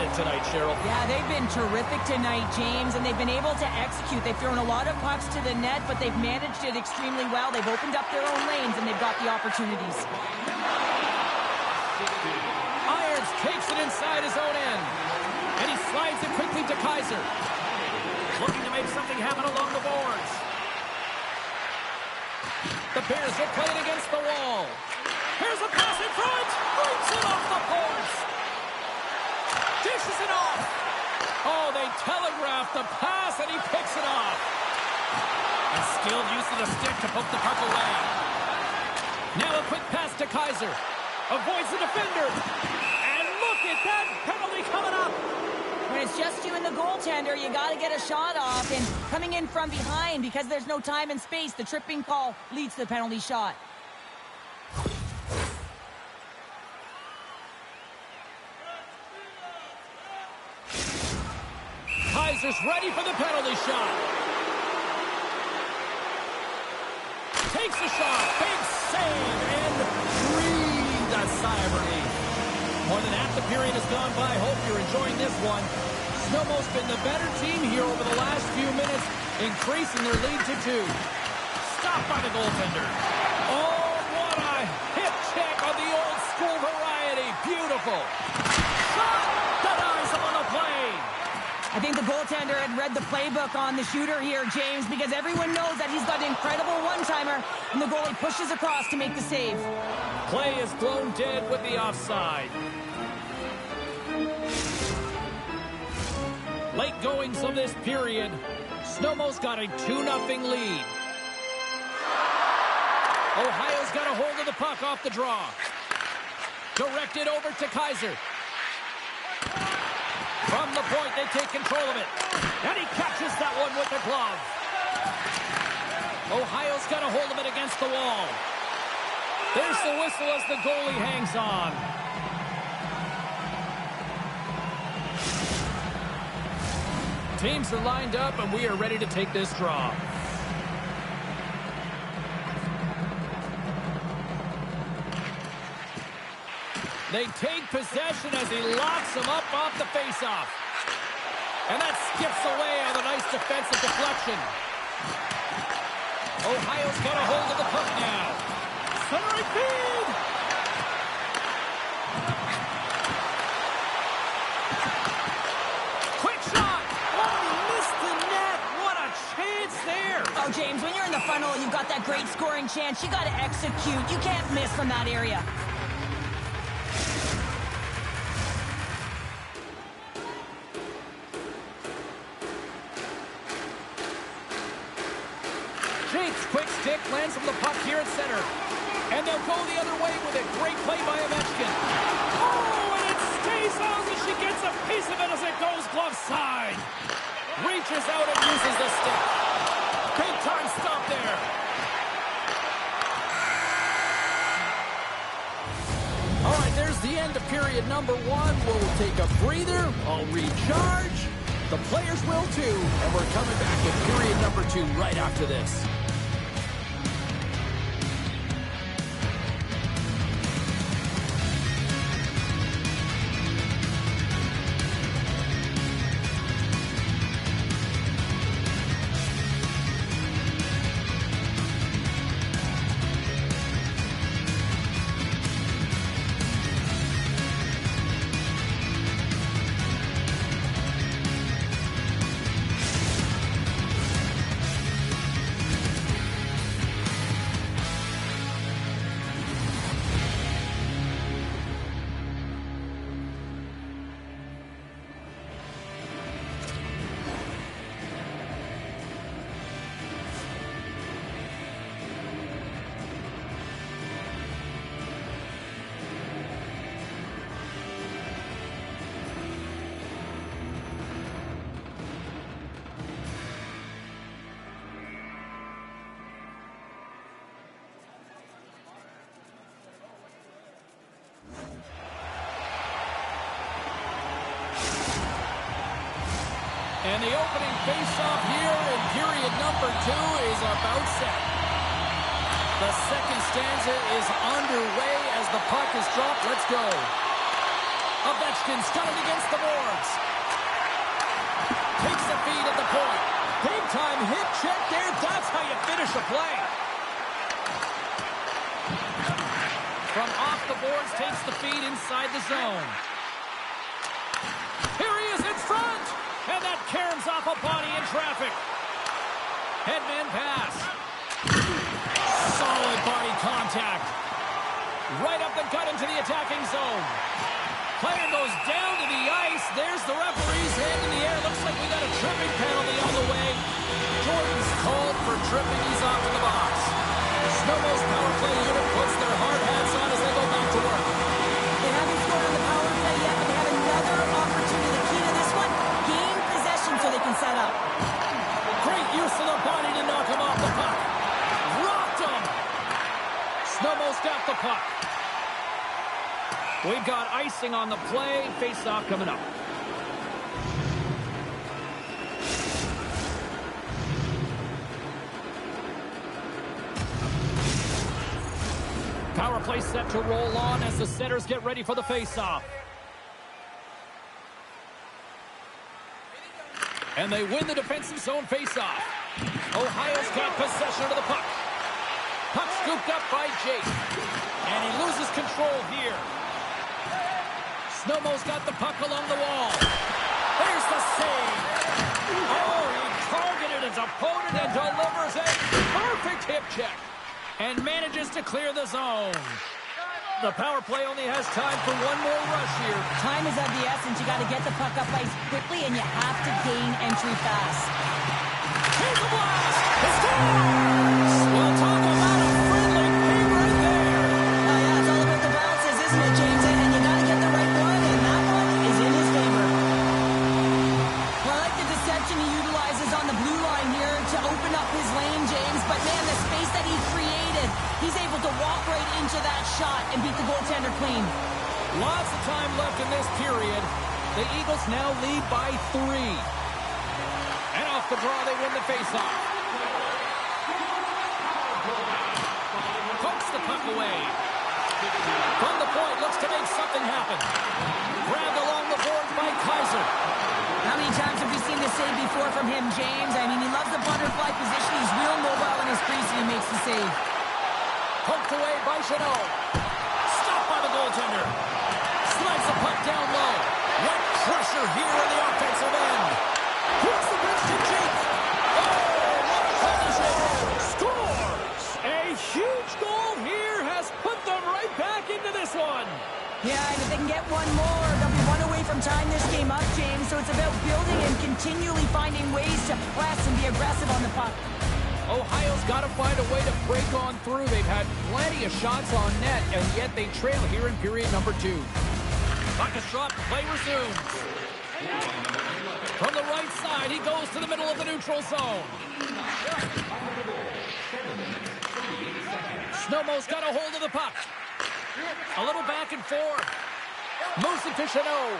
dominant tonight, Cheryl. Yeah, they've been terrific tonight, James, and they've been able to execute. They've thrown a lot of pucks to the net, but they've managed it extremely well. They've opened up their own lanes, and they've got the opportunities. Irons takes it inside his own end, and he slides it quickly to Kaiser. Looking to make something happen along the boards. The Bears are playing against the wall. Here's a pass in front. Brings it off the boards. Dishes it off. Oh, they telegraphed the pass, and he picks it off. A skilled use of the stick to poke the puck away. Now a quick pass to Kaiser. Avoids the defender. And look at that penalty coming up. When it's just you and the goaltender, you got to get a shot off. And coming in from behind, because there's no time and space, the tripping call leads to the penalty shot. Kaiser's ready for the penalty shot. Takes a shot. Big save. And breathed a sigh of relief. More than half the period has gone by. Hope you're enjoying this one. Znojmo's been the better team here over the last few minutes, increasing their lead to 2. Stopped by the goaltender. Oh, what a hip check on the old school variety. Beautiful. Shot denies him on the play. I think the goaltender had read the playbook on the shooter here, James, because everyone knows that he's got an incredible one-timer, and the goalie pushes across to make the save. Play is blown dead with the offside. Late goings of this period. Znojmo's got a 2-0 lead. Ohio's got a hold of the puck off the draw. Directed over to Kaiser. From the point, they take control of it. And he catches that one with the glove. Ohio's got a hold of it against the wall. There's the whistle as the goalie hangs on. Teams are lined up, and we are ready to take this draw. They take possession as he locks him up off the faceoff. And that skips away on a nice defensive deflection. Ohio's got a hold of the puck now. Centering feed! Quick shot! Oh, he missed the net! What a chance there! Oh, James, when you're in the funnel and you've got that great scoring chance, you got to execute. You can't miss from that area. Quick stick lands from the puck here at center. And they'll go the other way with it. Great play by Ovechkin. Oh, and it stays out as she gets a piece of it as it goes glove side. Reaches out and uses the stick. Big time stop there. All right, there's the end of period number 1. We'll take a breather. I'll recharge. The players will too. And we're coming back with period number 2 right after this. And the opening face-off here in period number 2 is about set. The second stanza is underway as the puck is dropped. Let's go. Ovechkin's got it against the boards. Takes the feed at the point. Big time hit check there. That's how you finish a play. From off the boards, takes the feed inside the zone. Here he is in front. And that caroms off a body in traffic. Headman pass. Solid body contact. Right up the gut into the attacking zone. Player goes down to the ice. There's the referee's hand in the air. Looks like we got a tripping penalty on the way. Jordan's called for tripping. He's off in the box. Snowmo's power play unit puts their hard hats on as they go back to work. They haven't scored on the power play yet, but they have another opportunity. The key to this one, gain possession so they can set up. Great use of the body to knock him off the puck. Rocked him. Snowmo's got the puck. We've got icing on the play. Face-off coming up. Power play set to roll on as the setters get ready for the face-off. And they win the defensive zone face-off. Ohio's got possession of the puck. Puck scooped up by Jake. And he loses control here. Snowmo's got the puck along the wall. There's the save. Oh, he targeted his opponent and delivers a perfect hip check. And manages to clear the zone. The power play only has time for one more rush here. Time is of the essence. You got to get the puck up ice quickly, and you have to gain entry fast. Here's the blast. It's scores! Well, talk about a friendly favorite there. Oh, yeah, it's all about the bounces, isn't it, James? And you got to get the right one, and that one is in his favor. Well, I like the deception he utilizes on the blue line here to open up his lane, James. But, man, the space that he created, he's able to walk right into that shot and beat the goaltender clean. Lots of time left in this period. The Eagles now lead by 3. And off the draw, they win the faceoff. Pokes the puck away. From the point, looks to make something happen. Grabbed along the boards by Kaiser. How many times have we seen this save before from him, James? I mean, he loves the butterfly position. He's real mobile in his crease, and he makes the save. Poked away by Chanel. Stopped by the goaltender. Slides the puck down low. What pressure here in the offensive end. Here's the bridge to Jake. Oh, what a collision. Scores! A huge goal here has put them right back into this one. Yeah, and if they can get one more, they'll be one away from tying this game up, James. So it's about building and continually finding ways to press and be aggressive on the puck. Ohio's got to find a way to break on through. They've had plenty of shots on net, and yet they trail here in period number 2. Puck is dropped, play resumes. From the right side, he goes to the middle of the neutral zone. Snowmo's got a hold of the puck. A little back and forth. Moves it to Chanel.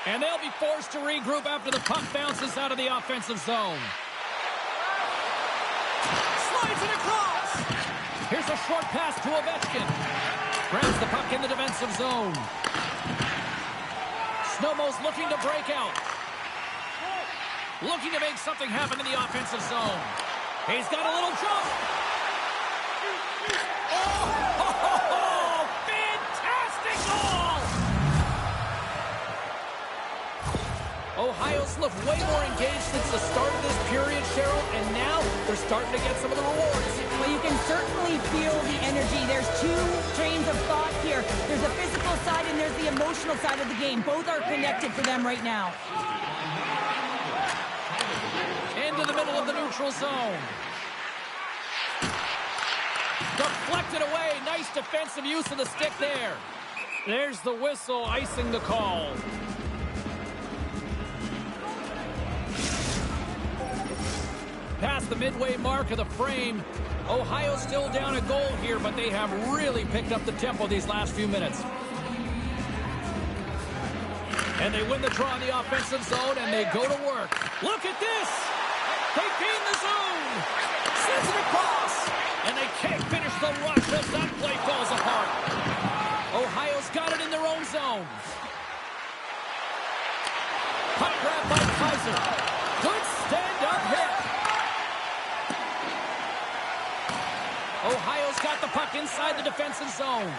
And they'll be forced to regroup after the puck bounces out of the offensive zone. Slides it across. Here's a short pass to Ovechkin. Grabs the puck in the defensive zone. Snowmo's looking to break out. Looking to make something happen in the offensive zone. He's got a little jump. Oh, fantastic goal! Ohio's looked way more engaged since the start of this period, Cheryl, and now they're starting to get some of the rewards. Well, you can certainly feel the energy. There's 2 trains of thought here. There's the physical side and there's the emotional side of the game. Both are connected for them right now. Into the middle of the neutral zone. Deflected away. Nice defensive use of the stick there. There's the whistle, icing the call. Past the midway mark of the frame. Ohio's still down a goal here, but they have really picked up the tempo these last few minutes. And they win the draw in the offensive zone, and they go to work. Look at this! They gain the zone! Sends it across! And they can't finish the rush as that play falls apart. Ohio's got it in their own zone. Puck grab by Kaiser. Good stand-up hit. Ohio's got the puck inside the defensive zone.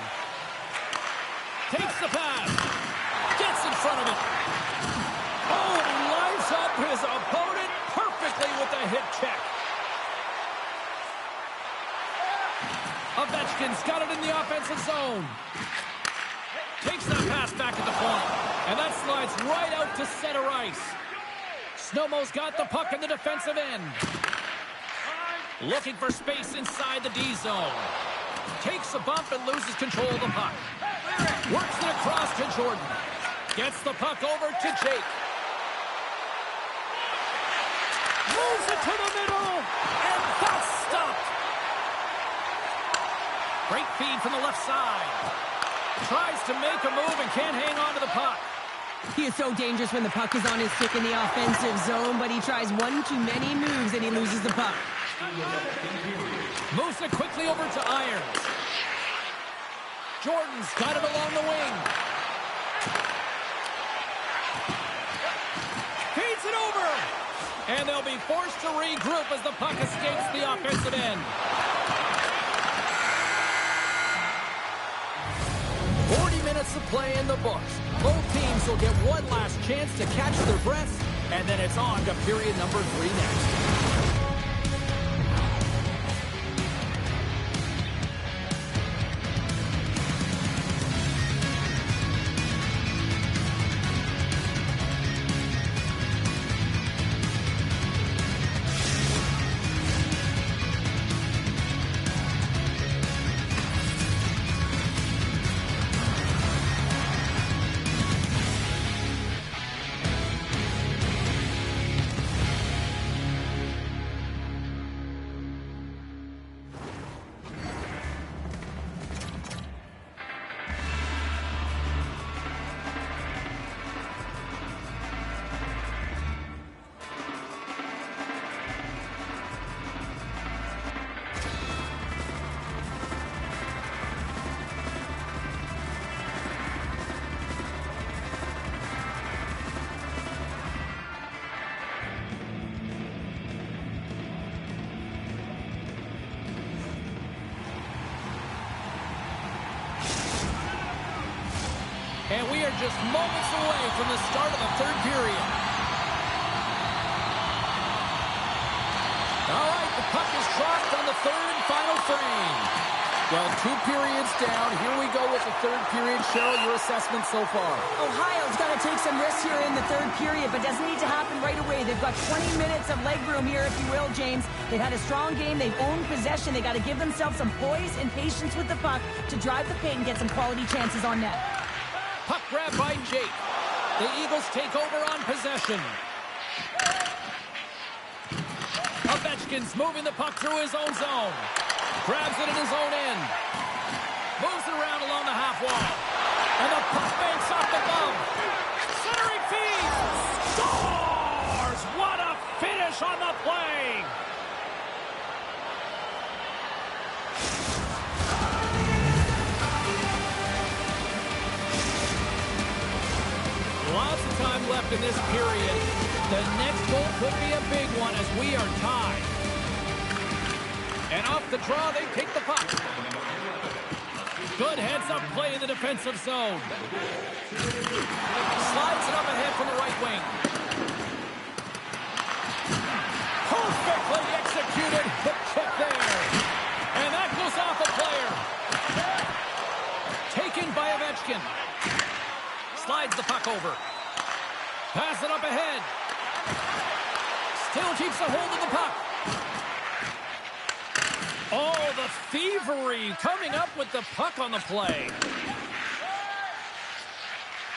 Takes the pass. Gets in front of it. Oh, and he lines up his opponent perfectly with the hip check. Ovechkin's got it in the offensive zone. Takes that pass back at the point. And that slides right out to center ice. Znojmo's got the puck in the defensive end. Looking for space inside the D zone. Takes a bump and loses control of the puck. Works it across to Jordan. Gets the puck over to Jake. Moves it to the middle. And that's stopped. Great feed from the left side. Tries to make a move and can't hang on to the puck. He is so dangerous when the puck is on his stick in the offensive zone, but he tries one too many moves and he loses the puck. Moves it quickly over to Irons. Jordan's got it along the wing. Feeds it over. And they'll be forced to regroup as the puck escapes the offensive end. 40 minutes of play in the books. Both teams will get one last chance to catch their breaths, and then it's on to period number 3 next. And we are just moments away from the start of the third period. All right, the puck is crossed on the third and final frame. Well, 2 periods down. Here we go with the third period. Cheryl, your assessment so far? Ohio's got to take some risks here in the third period, but doesn't need to happen right away. They've got 20 minutes of leg room here, if you will, James. They've had a strong game. They've owned possession. They got to give themselves some poise and patience with the puck to drive the paint and get some quality chances on net. Puck grab by Jake. The Eagles take over on possession. Ovechkin's moving the puck through his own zone. Grabs it in his own end. Moves it around along the half wall. And the puck banks off the glove. Centering feed. Scores! What a finish on the play! Lots of time left in this period. The next goal could be a big one as we are tied. And off the draw, they take the puck. Good heads-up play in the defensive zone. Slides it up ahead from the right wing. Perfectly executed. The check there. And that goes off a player. Taken by Ovechkin. Slides the puck over. Pass it up ahead. Still keeps a hold of the puck. Oh, the thievery coming up with the puck on the play.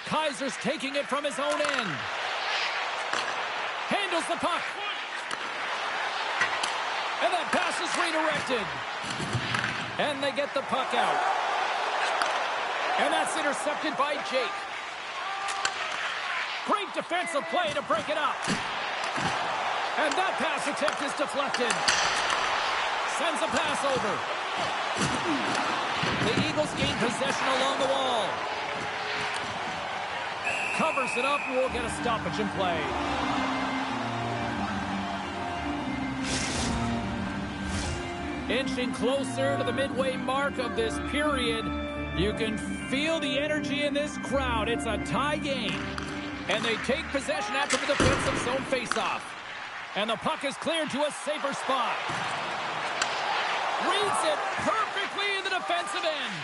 Kaiser's taking it from his own end. Handles the puck. And that pass is redirected. And they get the puck out. And that's intercepted by Jake. Great defensive play to break it up. And that pass attempt is deflected. Sends a pass over. The Eagles gain possession along the wall. covers it up, and we'll get a stoppage in play. Inching closer to the midway mark of this period. You can feel the energy in this crowd. It's a tie game. And they take possession after the defensive zone faceoff. And the puck is cleared to a safer spot. Reads it perfectly in the defensive end.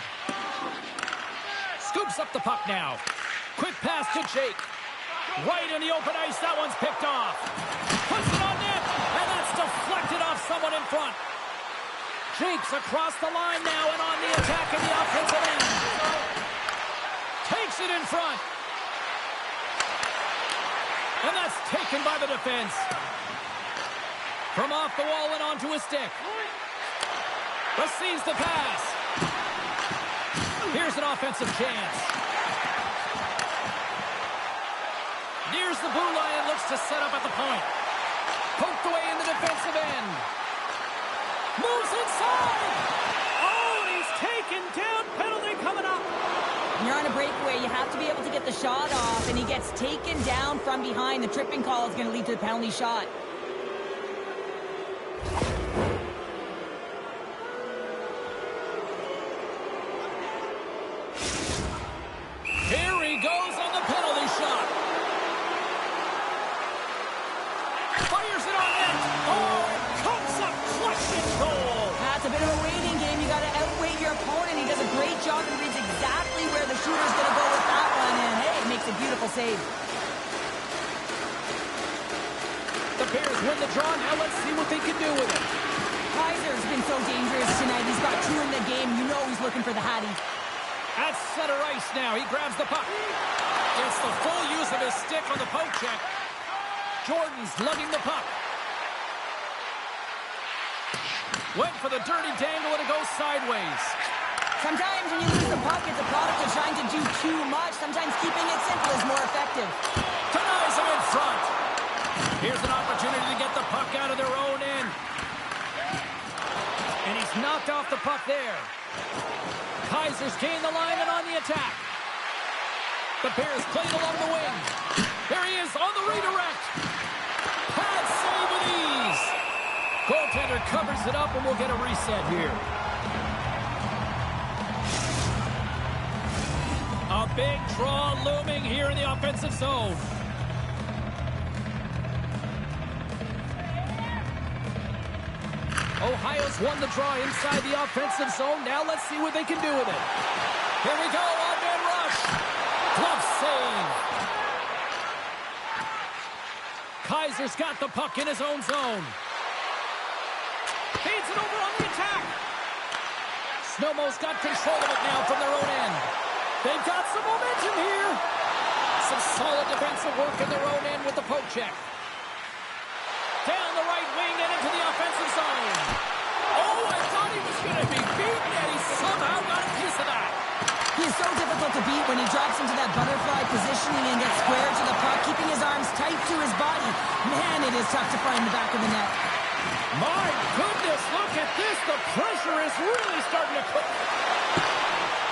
Scoops up the puck now. Quick pass to Jake. Right in the open ice. That one's picked off. Puts it on net. And that's deflected off someone in front. Jake's across the line now and on the attack in the offensive end. Takes it in front. And that's taken by the defense. From off the wall and onto his stick. Receives the pass. Here's an offensive chance. Nears the blue line and looks to set up at the point. Poked away in the defensive end. Moves inside. Oh, and he's taken down. Penalty coming up. When you're on a breakaway, you have to be able to get the shot off, and he gets taken down from behind. The tripping call is going to lead to the penalty shot. Here he goes on the penalty shot. Fires it on net. Oh, it comes up clutch and goal. That's a bit of a waiting game. You got to outweight your opponent. He does a great job and reads exactly where the shooter's going to go with that one. And hey, it makes a beautiful save. The Bears win the draw. Now let's see what they can do with it. Kaiser's been so dangerous tonight. He's got 2 in the game. You know he's looking for the Hattie. At center ice now. He grabs the puck. Gets the full use of his stick on the poke check. Jordan's lugging the puck. Went for the dirty dangle and it goes sideways. Sometimes when you lose the puck, it's a product of trying to do too much. Sometimes keeping it simple is more effective. Denies him in front. Here's an opportunity to get the puck out of their own end. And he's knocked off the puck there. Kaiser's gained the line and on the attack. The Bears played along the wing. There he is on the redirect. Pad save with ease. Goaltender covers it up and we'll get a reset here. A big draw looming here in the offensive zone. Ohio's won the draw inside the offensive zone. Now let's see what they can do with it. Here we go, on-man rush. Glove save. Kaiser's got the puck in his own zone. Feeds it over on the attack. Znojmo's got control of it now from their own end. They've got some momentum here. Some solid defensive work in their own end with the poke check. Down the right wing and into the offensive zone. Oh, I thought he was going to be beaten, and he somehow got a piece of that. He's so difficult to beat when he drops into that butterfly positioning and gets square to the puck, keeping his arms tight to his body. Man, it is tough to find the back of the net. My goodness, look at this. The pressure is really starting to cook.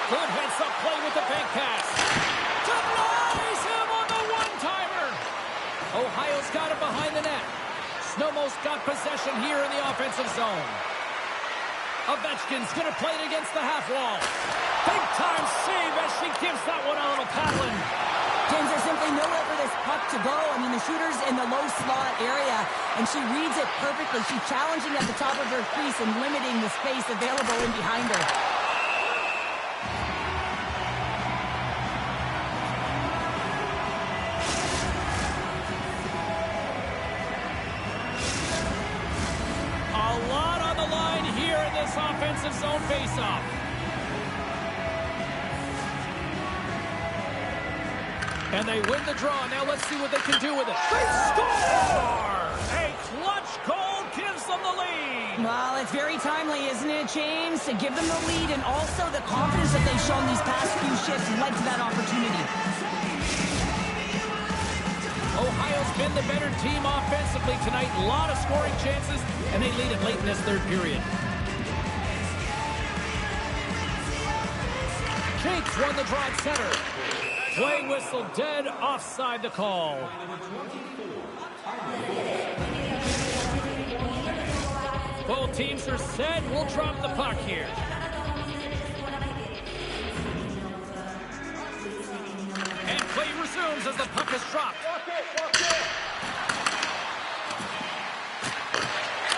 Good heads-up play with the bank pass. Denies him on the one-timer. Ohio's got it behind the net. Znojmo's got possession here in the offensive zone. Ovechkin's going to play it against the half wall. Big-time save as she gives that one a little paddling. James, there's simply nowhere for this puck to go. I mean, the shooter's in the low slot area, and she reads it perfectly. She's challenging at the top of her crease and limiting the space available in behind her. Offensive zone faceoff. And they win the draw. Now let's see what they can do with it. They score! A clutch goal gives them the lead. Well, it's very timely, isn't it, James? To give them the lead and also the confidence that they've shown these past few shifts led to that opportunity. Ohio's been the better team offensively tonight. A lot of scoring chances, and they lead it late in this third period. Jake's won the draw at center. Play whistle dead, offside the call. Both teams are set. We'll drop the puck here. And play resumes as the puck is dropped.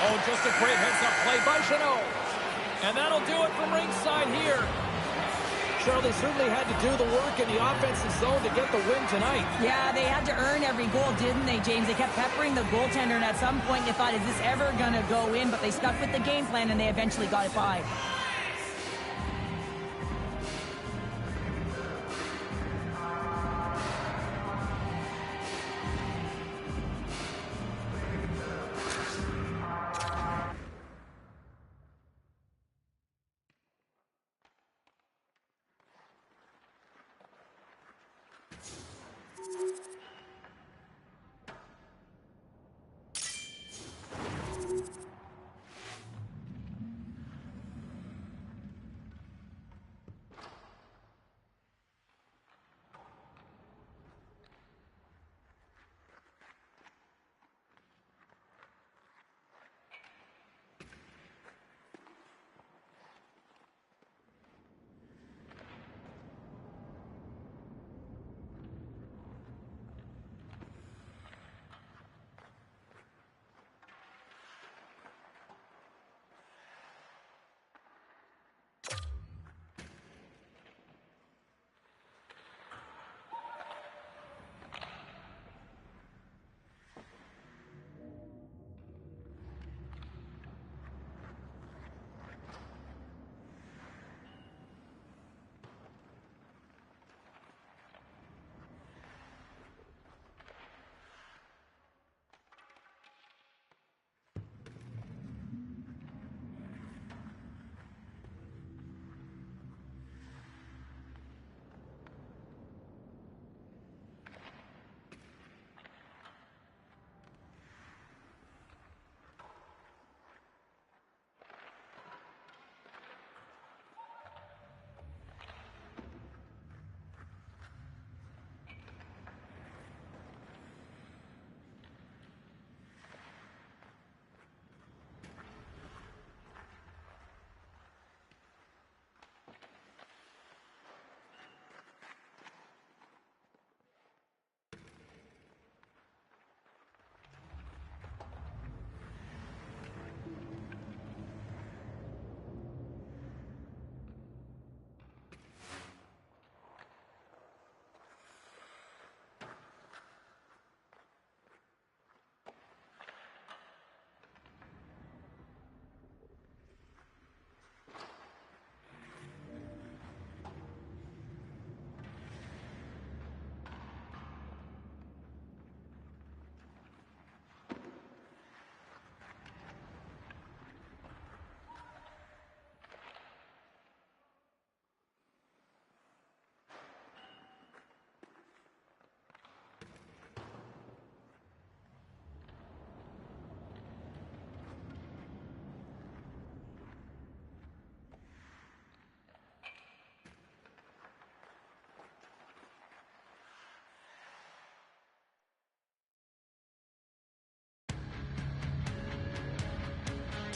Oh, just a great heads-up play by Jeannot. And that'll do it from ringside here. Cheryl, they certainly had to do the work in the offensive zone to get the win tonight. Yeah, they had to earn every goal, didn't they, James? They kept peppering the goaltender, and at some point they thought, is this ever going to go in? But they stuck with the game plan, and they eventually got it by.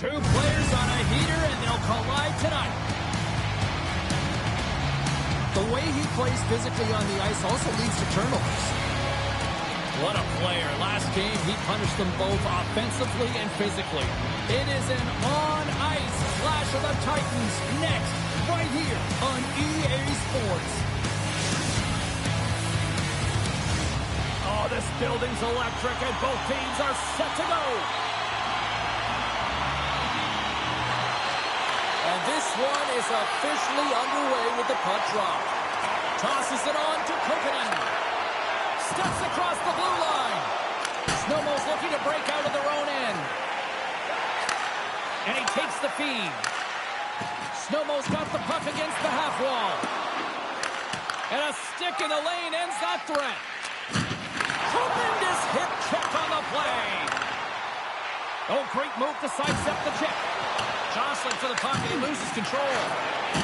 Two players on a heater, and they'll collide tonight. The way he plays physically on the ice also leads to turnovers. What a player. Last game, he punished them both offensively and physically. It is an on-ice Clash of the Titans next, right here on EA Sports. Oh, this building's electric, and both teams are set to go. And this one is officially underway with the puck drop. Tosses it on to Kokanen. Steps across the blue line. Znojmo's looking to break out of their own end. And he takes the feed. Znojmo's got the puck against the half wall. And a stick in the lane ends that threat. Tremendous hip check on the play. Oh, great move to sidestep the check. Jostling for the puck, and he loses control.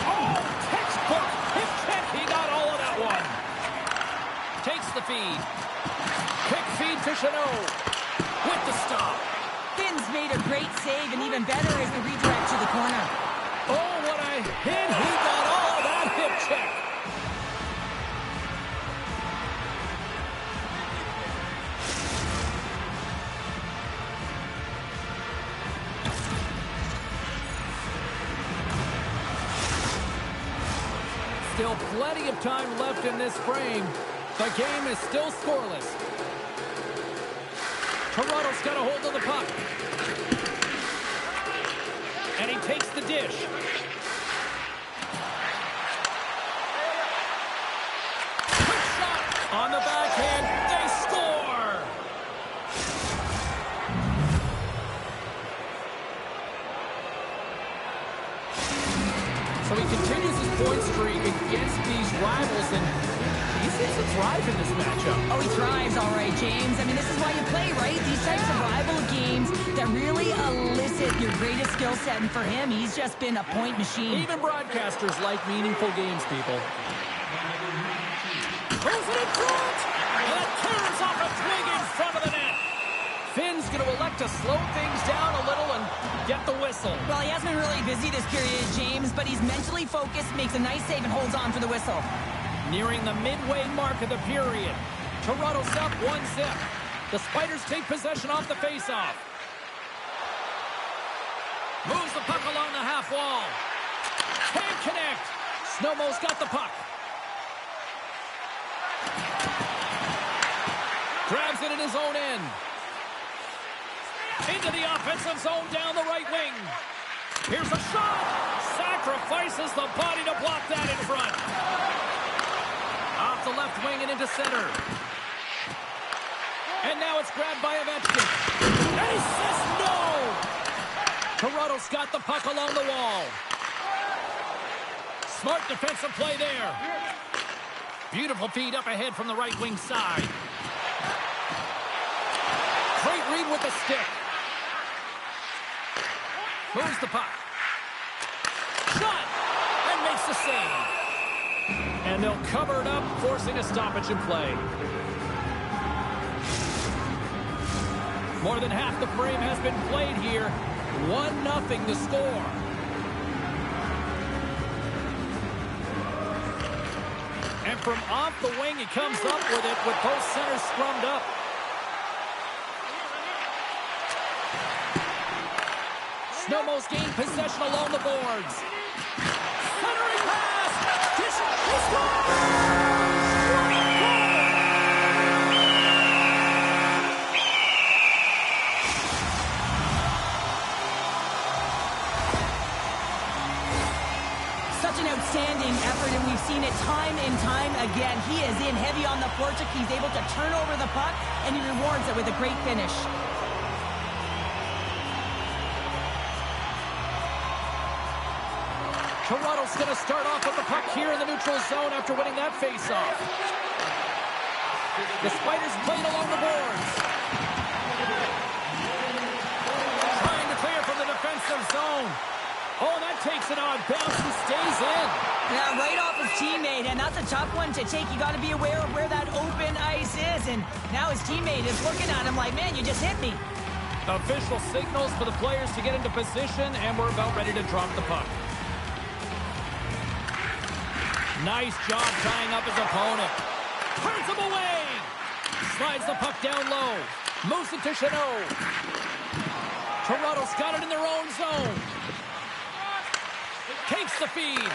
Oh, textbook hip check. He got all of that one. Takes the feed. Quick feed to Chanot. With the stop. Finn's made a great save, and even better is the redirect to the corner. Oh, what a hit. He got all that hip check. Still plenty of time left in this frame. The game is still scoreless. Toronto's got a hold of the puck. And he takes the dish. Quick shot on the backhand. They score! So he continues his point streak against these rivals, and he seems to thrive in this matchup. Oh, he thrives, all right, James. I mean, this is why you play, right? These types of rival games that really elicit your greatest skill set, and for him, he's just been a point machine. Even broadcasters like meaningful games, people. Throws it in front! And it tears off a twig in front of the net. Finn's going to elect to slow things down a little and get the whistle. Well, he has been really busy this period, James, but he's mentally focused, makes a nice save, and holds on for the whistle. Nearing the midway mark of the period. Toronto's up 1-0. The Spiders take possession off the faceoff. Moves the puck along the half wall. Can't connect. Snowmo's got the puck. Grabs it in his own end. Into the offensive zone down the right wing. Here's a shot. Sacrifices the body to block that in front. Off the left wing and into center. And now it's grabbed by Ovechkin. And he says no! Toronto's got the puck along the wall. Smart defensive play there. Beautiful feed up ahead from the right wing side. Great read with the stick. Moves the puck. Shot! And makes the save. And they'll cover it up, forcing a stoppage in play. More than half the frame has been played here. 1-0 to score. And from off the wing, he comes up with it with both centers scrummed up. Snowmo's gained possession along the boards. Centering pass! He scores! Such an outstanding effort, and we've seen it time and time again. He is in heavy on the forecheck. He's able to turn over the puck, and he rewards it with a great finish. Toronto's going to start off with the puck here in the neutral zone after winning that faceoff. The Spiders playing along the boards. Trying to clear from the defensive zone. Oh, that takes it on bounce and stays in. Yeah, right off his teammate, and that's a tough one to take. You got to be aware of where that open ice is, and now his teammate is looking at him like, man, you just hit me. Official signals for the players to get into position, and we're about ready to drop the puck. Nice job tying up his opponent. Turns him away. Slides the puck down low. Moves it to Chanot. Toronto's got it in their own zone. Takes the feed.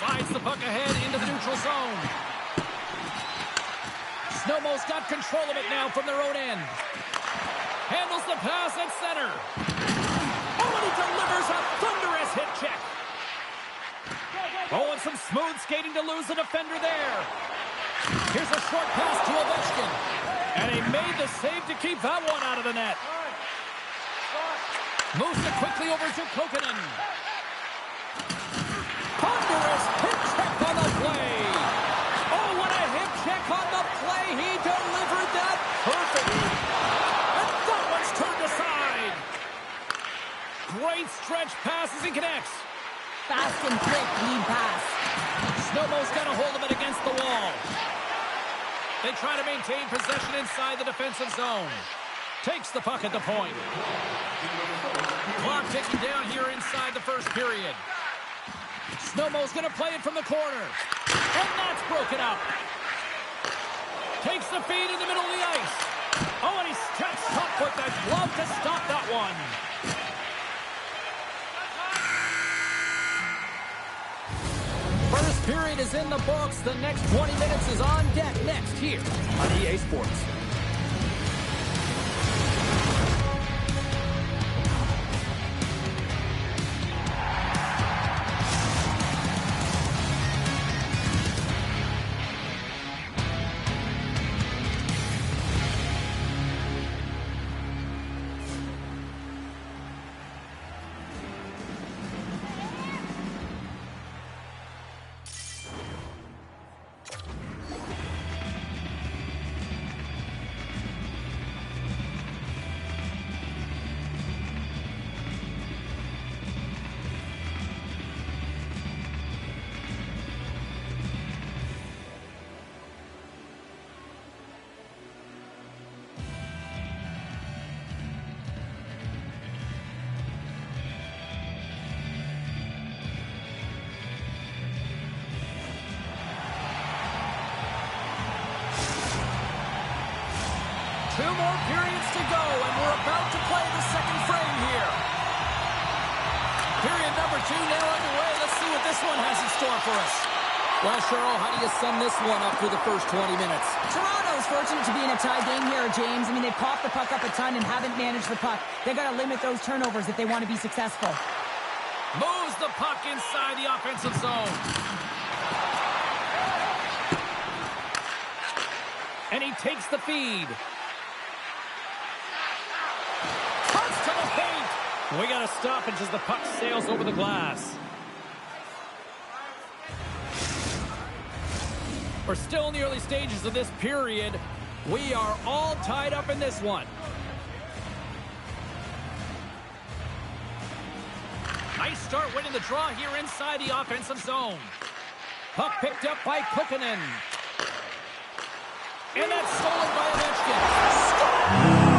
Slides the puck ahead into the neutral zone. Snowmo's got control of it now from their own end. Handles the pass at center. Oh, and he delivers a thunderous hit check. Oh, and some smooth skating to lose the defender there. Here's a short pass to Ovechkin. And he made the save to keep that one out of the net. Moves it quickly over to Kokkonen. Thunderous hip check on the play. Oh, what a hip check on the play. He delivered that perfectly. And that one's turned aside. Great stretch passes and connects. Fast and quick lead pass. Snowmo's got a hold of it against the wall. They try to maintain possession inside the defensive zone. Takes the puck at the point. Clock ticking down here inside the first period. Znojmo's going to play it from the corner. And that's broken up. Takes the feed in the middle of the ice. Oh, and he steps up with that glove to stop that one. First period is in the books. The next 20 minutes is on deck next here on EA Sports. Two more periods to go, and we're about to play the second frame here. Period number 2 now underway. Let's see what this one has in store for us. Well, Cheryl, how do you sum this one up through the first 20 minutes? Toronto's fortunate to be in a tie game here, James. I mean, they've popped the puck up a ton and haven't managed the puck. They've got to limit those turnovers if they want to be successful. Moves the puck inside the offensive zone. And he takes the feed. Cuts to the paint. We got to stop it as the puck sails over the glass. We're still in the early stages of this period. We are all tied up in this one. Nice start winning the draw here inside the offensive zone. Puck picked up by Kukkonen. And that's stolen by Ovechkin. Scores!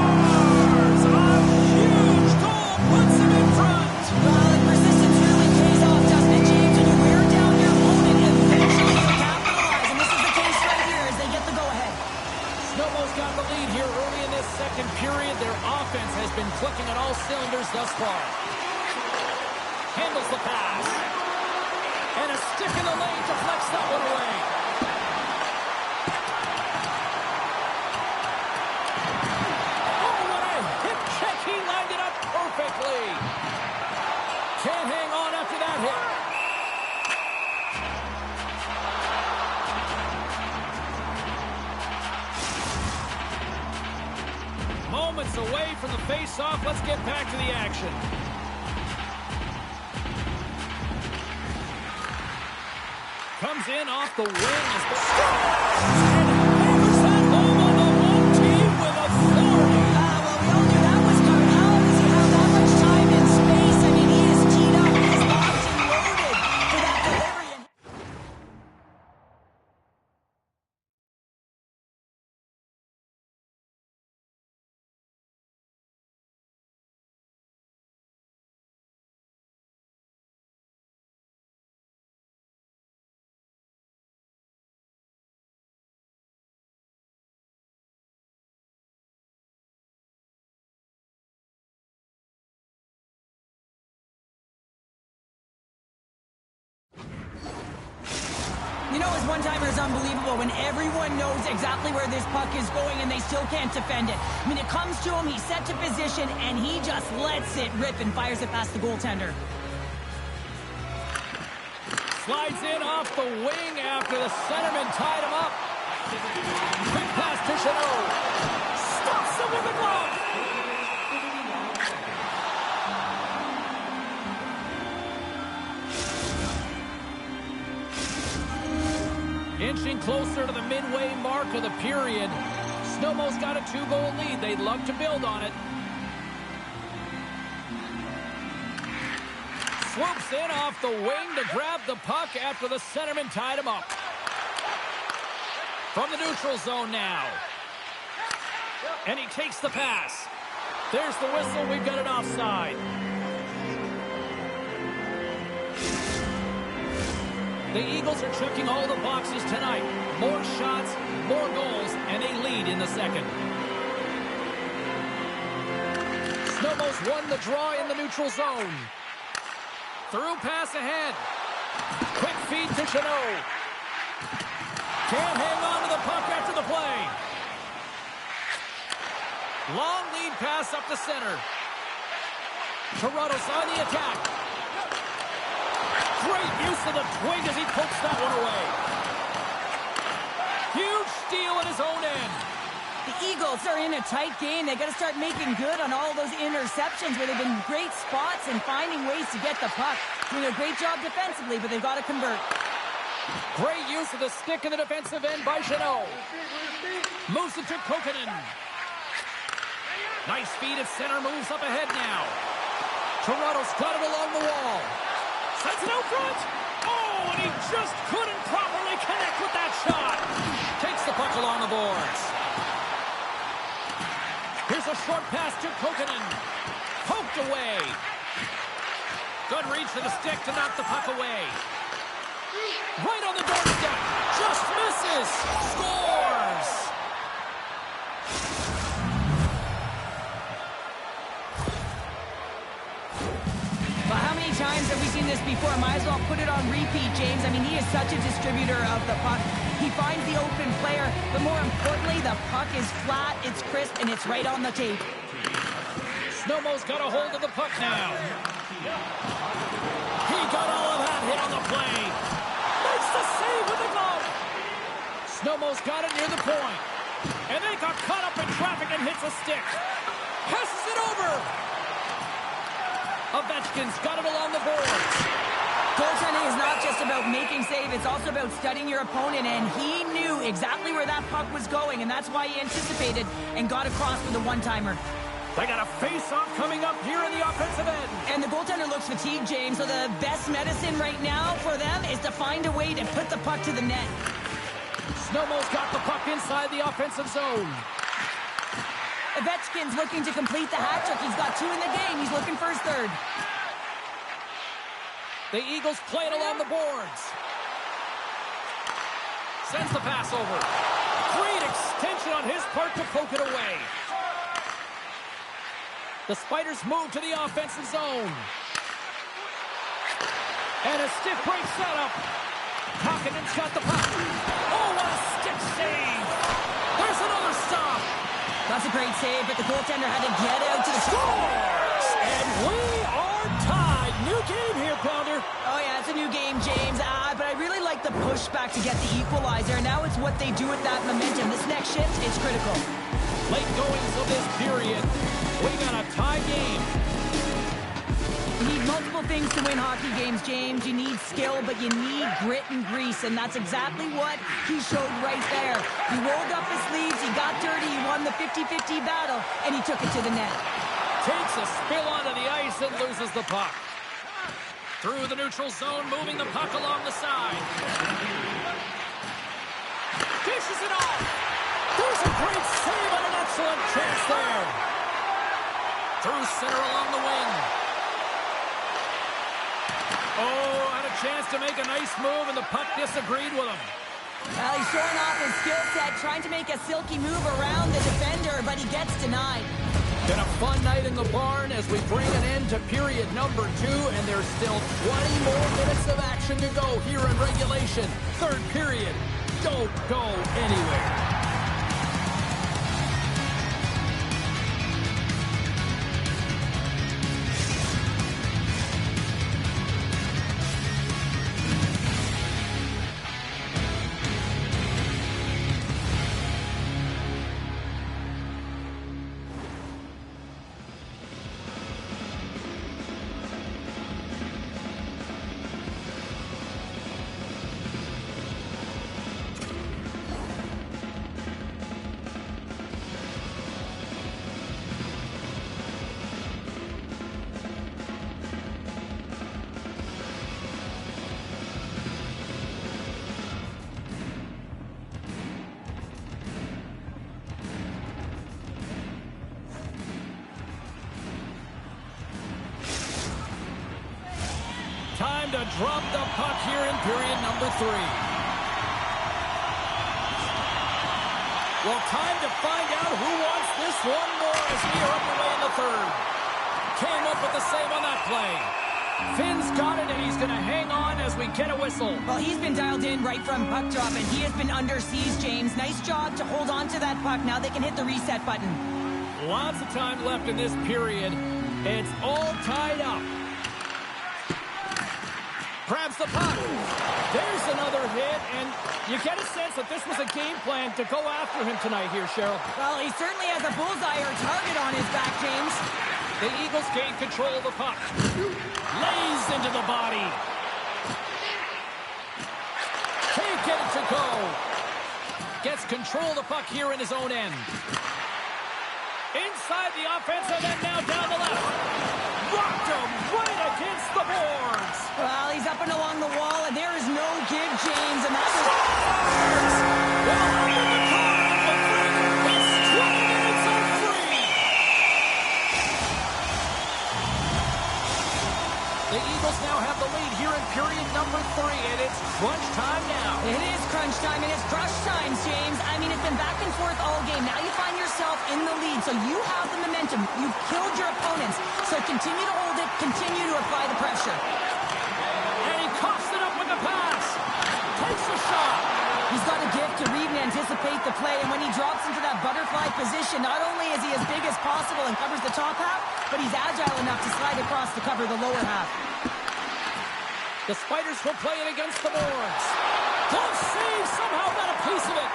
A huge goal puts him in front. Well, and persistence really pays off, doesn't it, James? When you wear down your opponent, eventually you'll capitalize. And this is the case right here as they get the go-ahead. Znojmo's got the lead here early in this second period. Their offense has been clicking on all cylinders thus far. Handles the pass. And a stick in the lane deflects that one away. He lined it up perfectly. Can't hang on after that hit. Moments away from the face-off. Let's get back to the action. Comes in off the wing as the scores! And hammers that home on the one team with authority. Well, we all knew that was coming. How does he have that much time and space? I mean, he is teed up. He is locked and loaded for that delivery. You know, his one-timer is unbelievable when everyone knows exactly where this puck is going and they still can't defend it. I mean, it comes to him, he's set to position, and he just lets it rip and fires it past the goaltender. Slides in off the wing after the centerman tied him up. Quick pass to Chanot. Stops him with a glove. Inching closer to the midway mark of the period. Znojmo's got a 2-goal lead. They'd love to build on it. Swoops in off the wing to grab the puck after the centerman tied him up. From the neutral zone now. And he takes the pass. There's the whistle. We've got an offside. The Eagles are checking all the boxes tonight. More shots, more goals, and a lead in the second. Snowmo's won the draw in the neutral zone. Through pass ahead. Quick feed to Chanot. Can't hang on to the puck after the play. Long lead pass up the center. Toronto's on the attack. Great use of the twig as he pokes that one away. Huge steal at his own end. The Eagles are in a tight game. They got to start making good on all those interceptions where they've been great spots and finding ways to get the puck. Doing a great job defensively, but they've got to convert. Great use of the stick in the defensive end by Chanot. Moves it to Kokkonen. Nice feed at center, moves up ahead now. Toronto's got it along the wall. Sends it out front. Oh, and he just couldn't properly connect with that shot. Takes the puck along the boards. Here's a short pass to Kokkonen. Poked away. Good reach for the stick to knock the puck away. Right on the doorstep. Just misses. Scores. But how many times have we seen this before? Might as well put it on repeat, James. I mean, he is such a distributor of the puck. He finds the open player, but more importantly, the puck is flat, it's crisp, and it's right on the tape. Snowmo's got a hold of the puck now. He got all of that hit on the play. Makes the save with the glove. Snowmo's got it near the point. And they got caught up in traffic and hits a stick. Passes it over. Ovechkin's got it along the boards. Goaltending is not just about making save, it's also about studying your opponent, and he knew exactly where that puck was going, and that's why he anticipated and got across with a one-timer. They got a face-off coming up here in the offensive end. And the goaltender looks fatigued, James, so the best medicine right now for them is to find a way to put the puck to the net. Snowmo's got the puck inside the offensive zone. Ovechkin's looking to complete the hat trick. He's got 2 in the game. He's looking for his 3rd. The Eagles play it along the boards. Sends the pass over. Great extension on his part to poke it away. The Spiders move to the offensive zone. And a stiff break setup. Kokkonen's got the puck. Oh, what a stick save. There's another stop. That's a great save, but the goaltender had to get out to the scores. And we are tied. New game here, Pounder. Oh, yeah, it's a new game, James. But I really like the pushback to get the equalizer. Now it's what they do with that momentum. This next shift is critical. Late goings of this period. We got a tie game. You need multiple things to win hockey games, James. You need skill, but you need grit and grease, and that's exactly what he showed right there. He rolled up his sleeves, he got dirty, he won the 50-50 battle, and he took it to the net. Takes a spill onto the ice and loses the puck. Through the neutral zone, moving the puck along the side. Dishes it off. There's a great save and an excellent chance there. Through center along the wing. Oh, had a chance to make a nice move, and the puck disagreed with him. Well, he's showing off his skill set, trying to make a silky move around the defender, but he gets denied. Been a fun night in the barn as we bring an end to period number 2, and there's still 20 more minutes of action to go here in regulation. 3rd period. Don't go anywhere. Time to drop the puck here in period number 3. Well, time to find out who wants this one more as we are underway in the third. Came up with the save on that play. Finn's got it, and he's going to hang on as we get a whistle. Well, he's been dialed in right from puck drop, and he has been under siege, James. Nice job to hold on to that puck. Now they can hit the reset button. Lots of time left in this period. It's all tied up. Grabs the puck. There's another hit, and you get a sense that this was a game plan to go after him tonight here, Cheryl. Well, he certainly has a bullseye or a target on his back, James. The Eagles gain control of the puck. Lays into the body. Can't get it to go. Gets control of the puck here in his own end. Inside the offensive end, now down the left. Rocked him right against the boards. Well, he's up and along the wall, and there is no give, James. And that's Scores! Well, up in the corner, the French, it's 20 minutes on free. The Eagles now have the lead here in period number 3, and it's crunch time now. It is crunch time, and it's crush time, James. I mean, it's been back and forth all game. Now you find yourself in the lead, so you have the momentum. You've killed your opponents, so continue to hold it, continue to apply the pressure. And he coughs it up with the pass. Takes a shot. He's got a gift to read and anticipate the play, and when he drops into that butterfly position, not only is he as big as possible and covers the top half, but he's agile enough to slide across to cover the lower half. The Spiders will play it against the boards. Close save, somehow got a piece of it.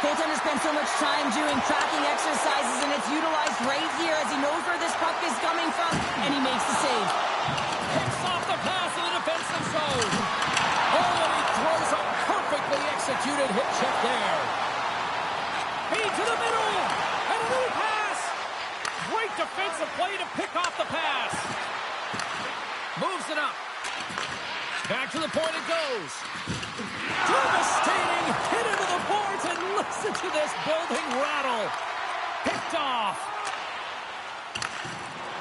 Goaltender spends so much time doing tracking exercises, and it's utilized right here as he knows where this puck is coming from, and he makes the save. Picks off the pass in the defensive zone. Oh, and he throws a perfectly executed hit check there. Feed to the middle, and a little pass. Great defensive play to pick off the pass. Moves it up. Back to the point it goes. Devastating hit into the boards, and listen to this building rattle. Picked off.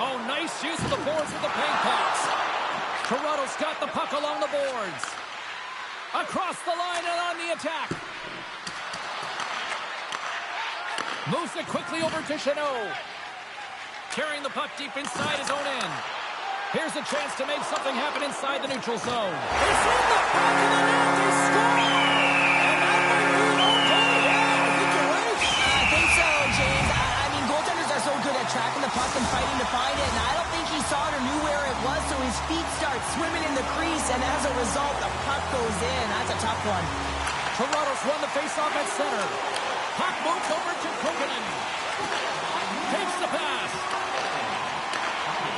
Oh, nice use of the boards with the paint pass. Toronto's got the puck along the boards. Across the line and on the attack. Moves it quickly over to Chanot. Carrying the puck deep inside his own end. Here's a chance to make something happen inside the neutral zone. It's in the back of the net. They score! And that might be an own goal. Yeah, I think you're right. I think so, James. I mean, goaltenders are so good at tracking the puck and fighting to find it, and I don't think he saw it or knew where it was, so his feet start swimming in the crease, and as a result, the puck goes in. That's a tough one. Toronto's won the faceoff at center. Puck moves over to Kokanen. Takes the pass.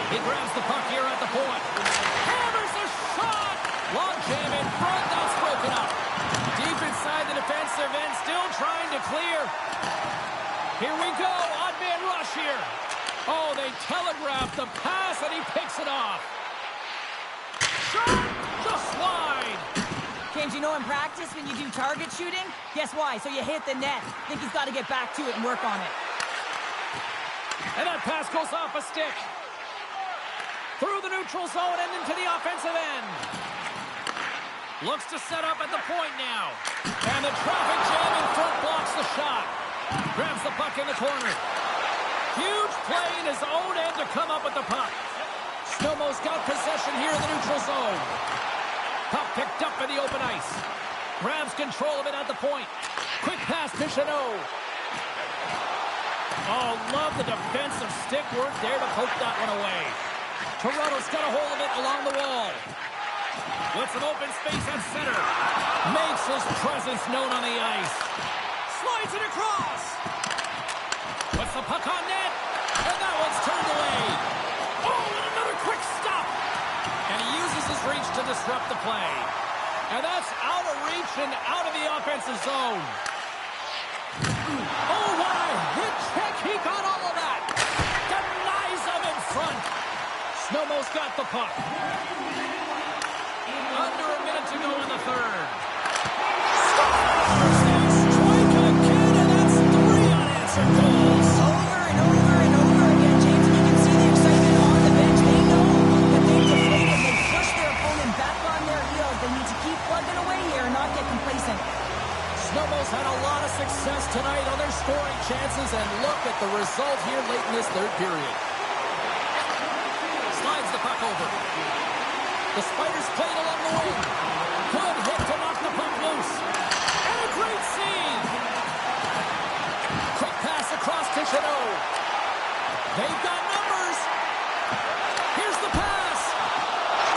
He grabs the puck here at the point. Hammers a shot! Long jam in front, that's broken up. Deep inside the defensive end, still trying to clear. Here we go, odd man rush here. Oh, they telegraphed the pass, and he picks it off. Shot! Just wide! James, you know in practice when you do target shooting, guess why? So you hit the net. Think he's got to get back to it and work on it. And that pass goes off a stick. Through the neutral zone and into the offensive end. Looks to set up at the point now. And the traffic jam in front blocks the shot. Grabs the puck in the corner. Huge play in his own end to come up with the puck. Snowmo's got possession here in the neutral zone. Puck picked up in the open ice. Grabs control of it at the point. Quick pass to Chanot. Oh, love the defensive stick work there to poke that one away. Toronto's got a hold of it along the wall. With some open space at center. Makes his presence known on the ice. Slides it across. Puts the puck on net. And that one's turned away. Oh, and another quick stop. And he uses his reach to disrupt the play. And that's out of reach and out of the offensive zone. Oh, what a hit check. He got all of that. Denies him in front. Snowmo's got the puck. Under a minute to go in the third. Scores! They strike again, and that's 3 unanswered goals. Over and over and over again, James, and you can see the excitement on the bench. They know that they've deflated. They've pushed their opponent back on and look at the result here late in this third period. Slides the puck over. The Spiders played along the wing. Good hit to knock the puck loose. And a great save. Quick pass across to Chanot. They've got numbers. Here's the pass.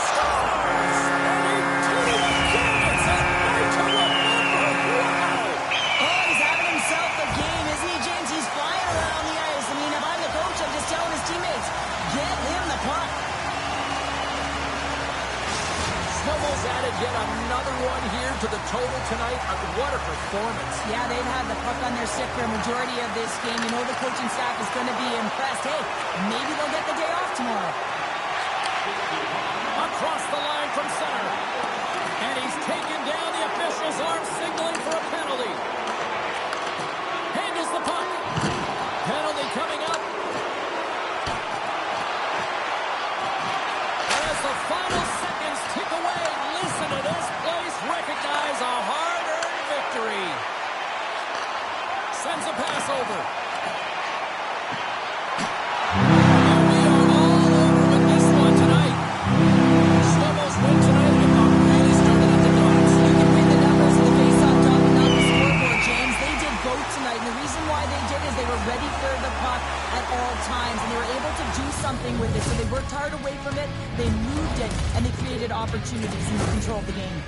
Scores! And he did it again. It's a night to remember. Wow! Oh, he's having himself a game, isn't he, James? He's flying around the ice. I mean, if I'm the coach, I'm just telling his teammates, get him the puck. Snowmo's added yet another one here to the total tonight. What a performance. Yeah, they've had the puck on their stick for a majority of this game. You know the coaching staff is going to be impressed. Hey, maybe they'll get the day off tomorrow. Across the line from center. And he's taken down. The official's arm signaling for a penalty. Handles the puck. Penalty coming up. As the final seconds tick away, listen to this place recognize a hard-earned victory. Sends a pass over. And we are all over with this one tonight. Snowballs win tonight and got really started at the dots. You can read the numbers of the face-off dot, but not the scoreboard, James. They did both tonight, and the reason why they did is they were ready for the puck at all times, and they were able to do something with it. So they worked hard away from it, they moved it, and they created opportunities in control of the game.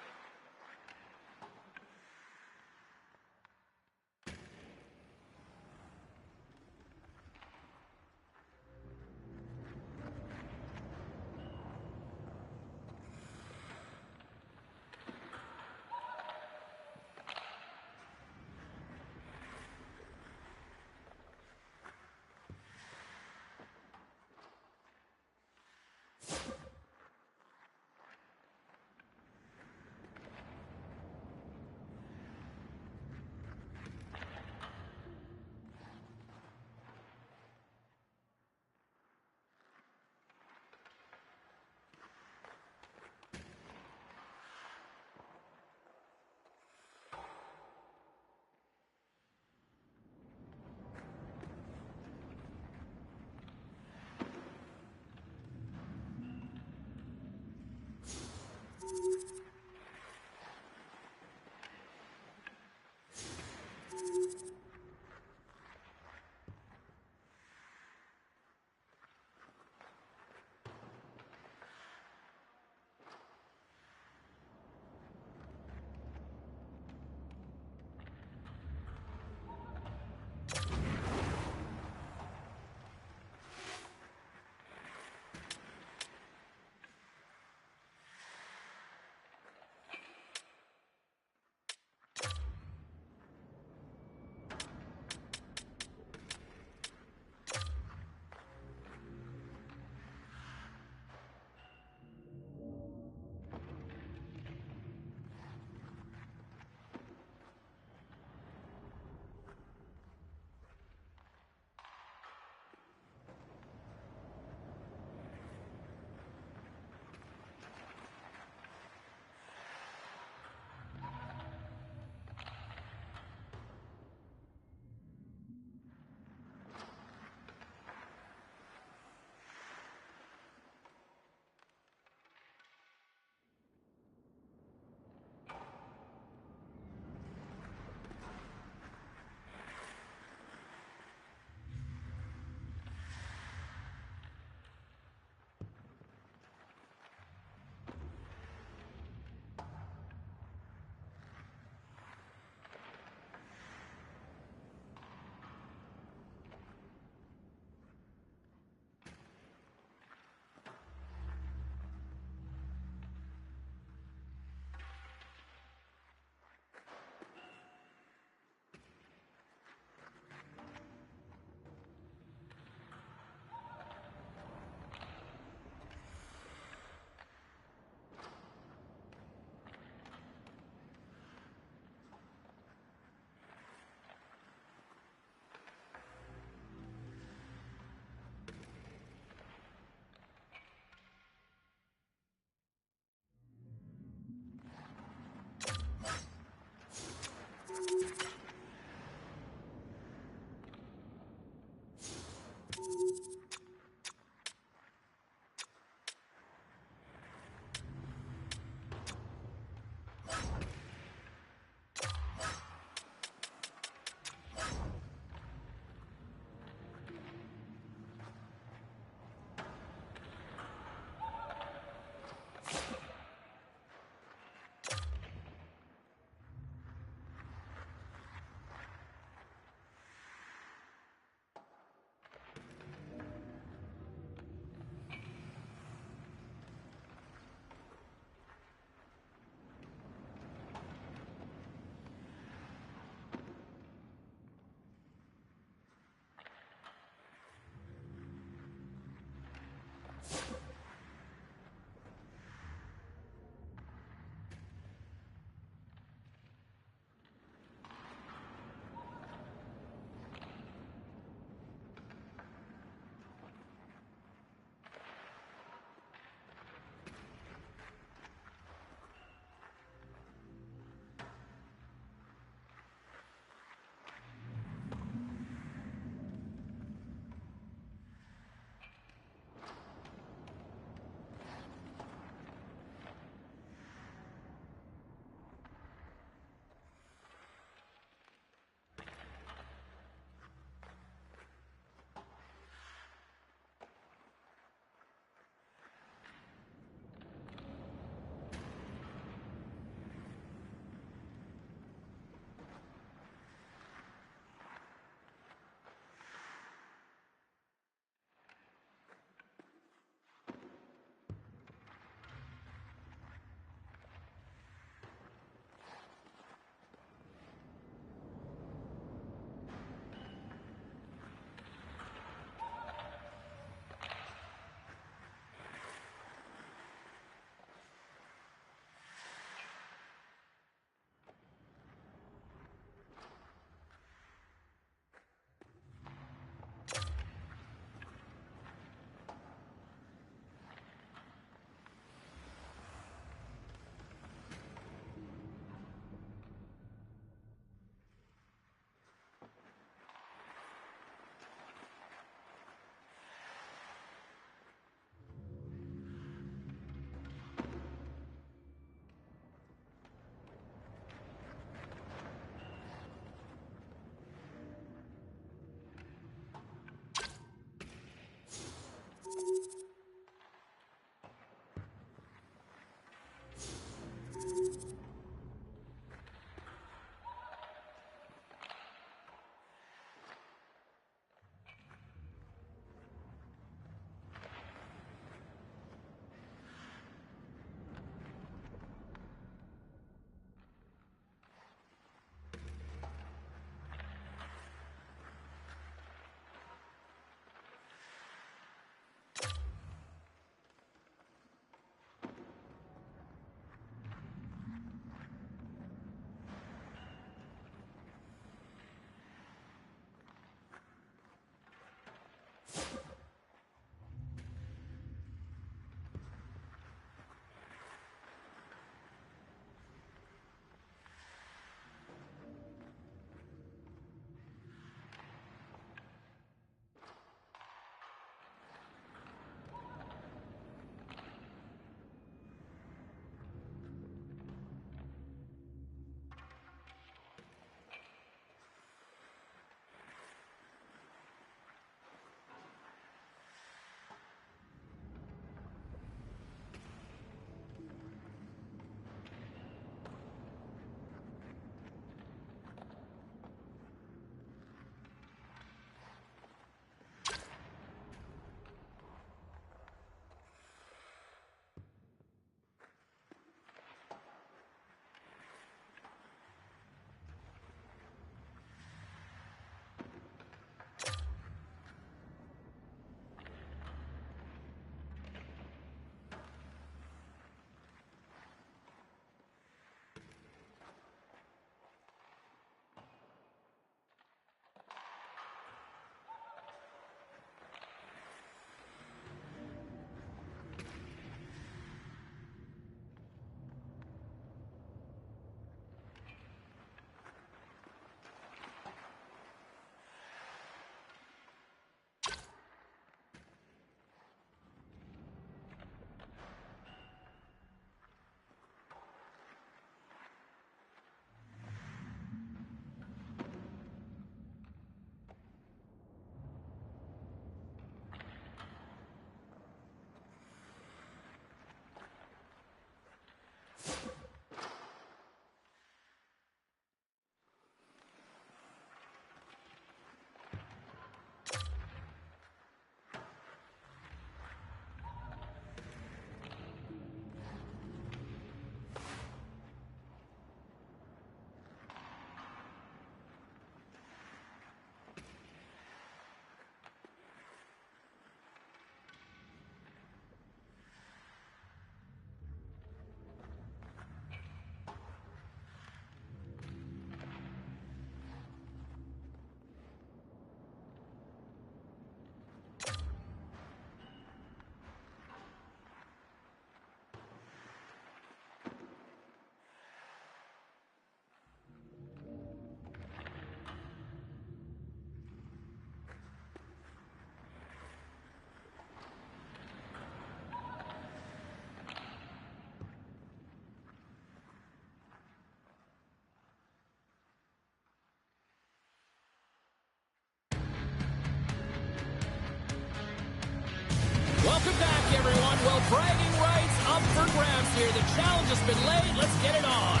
bragging rights up for grabs here. The challenge has been laid. Let's get it on.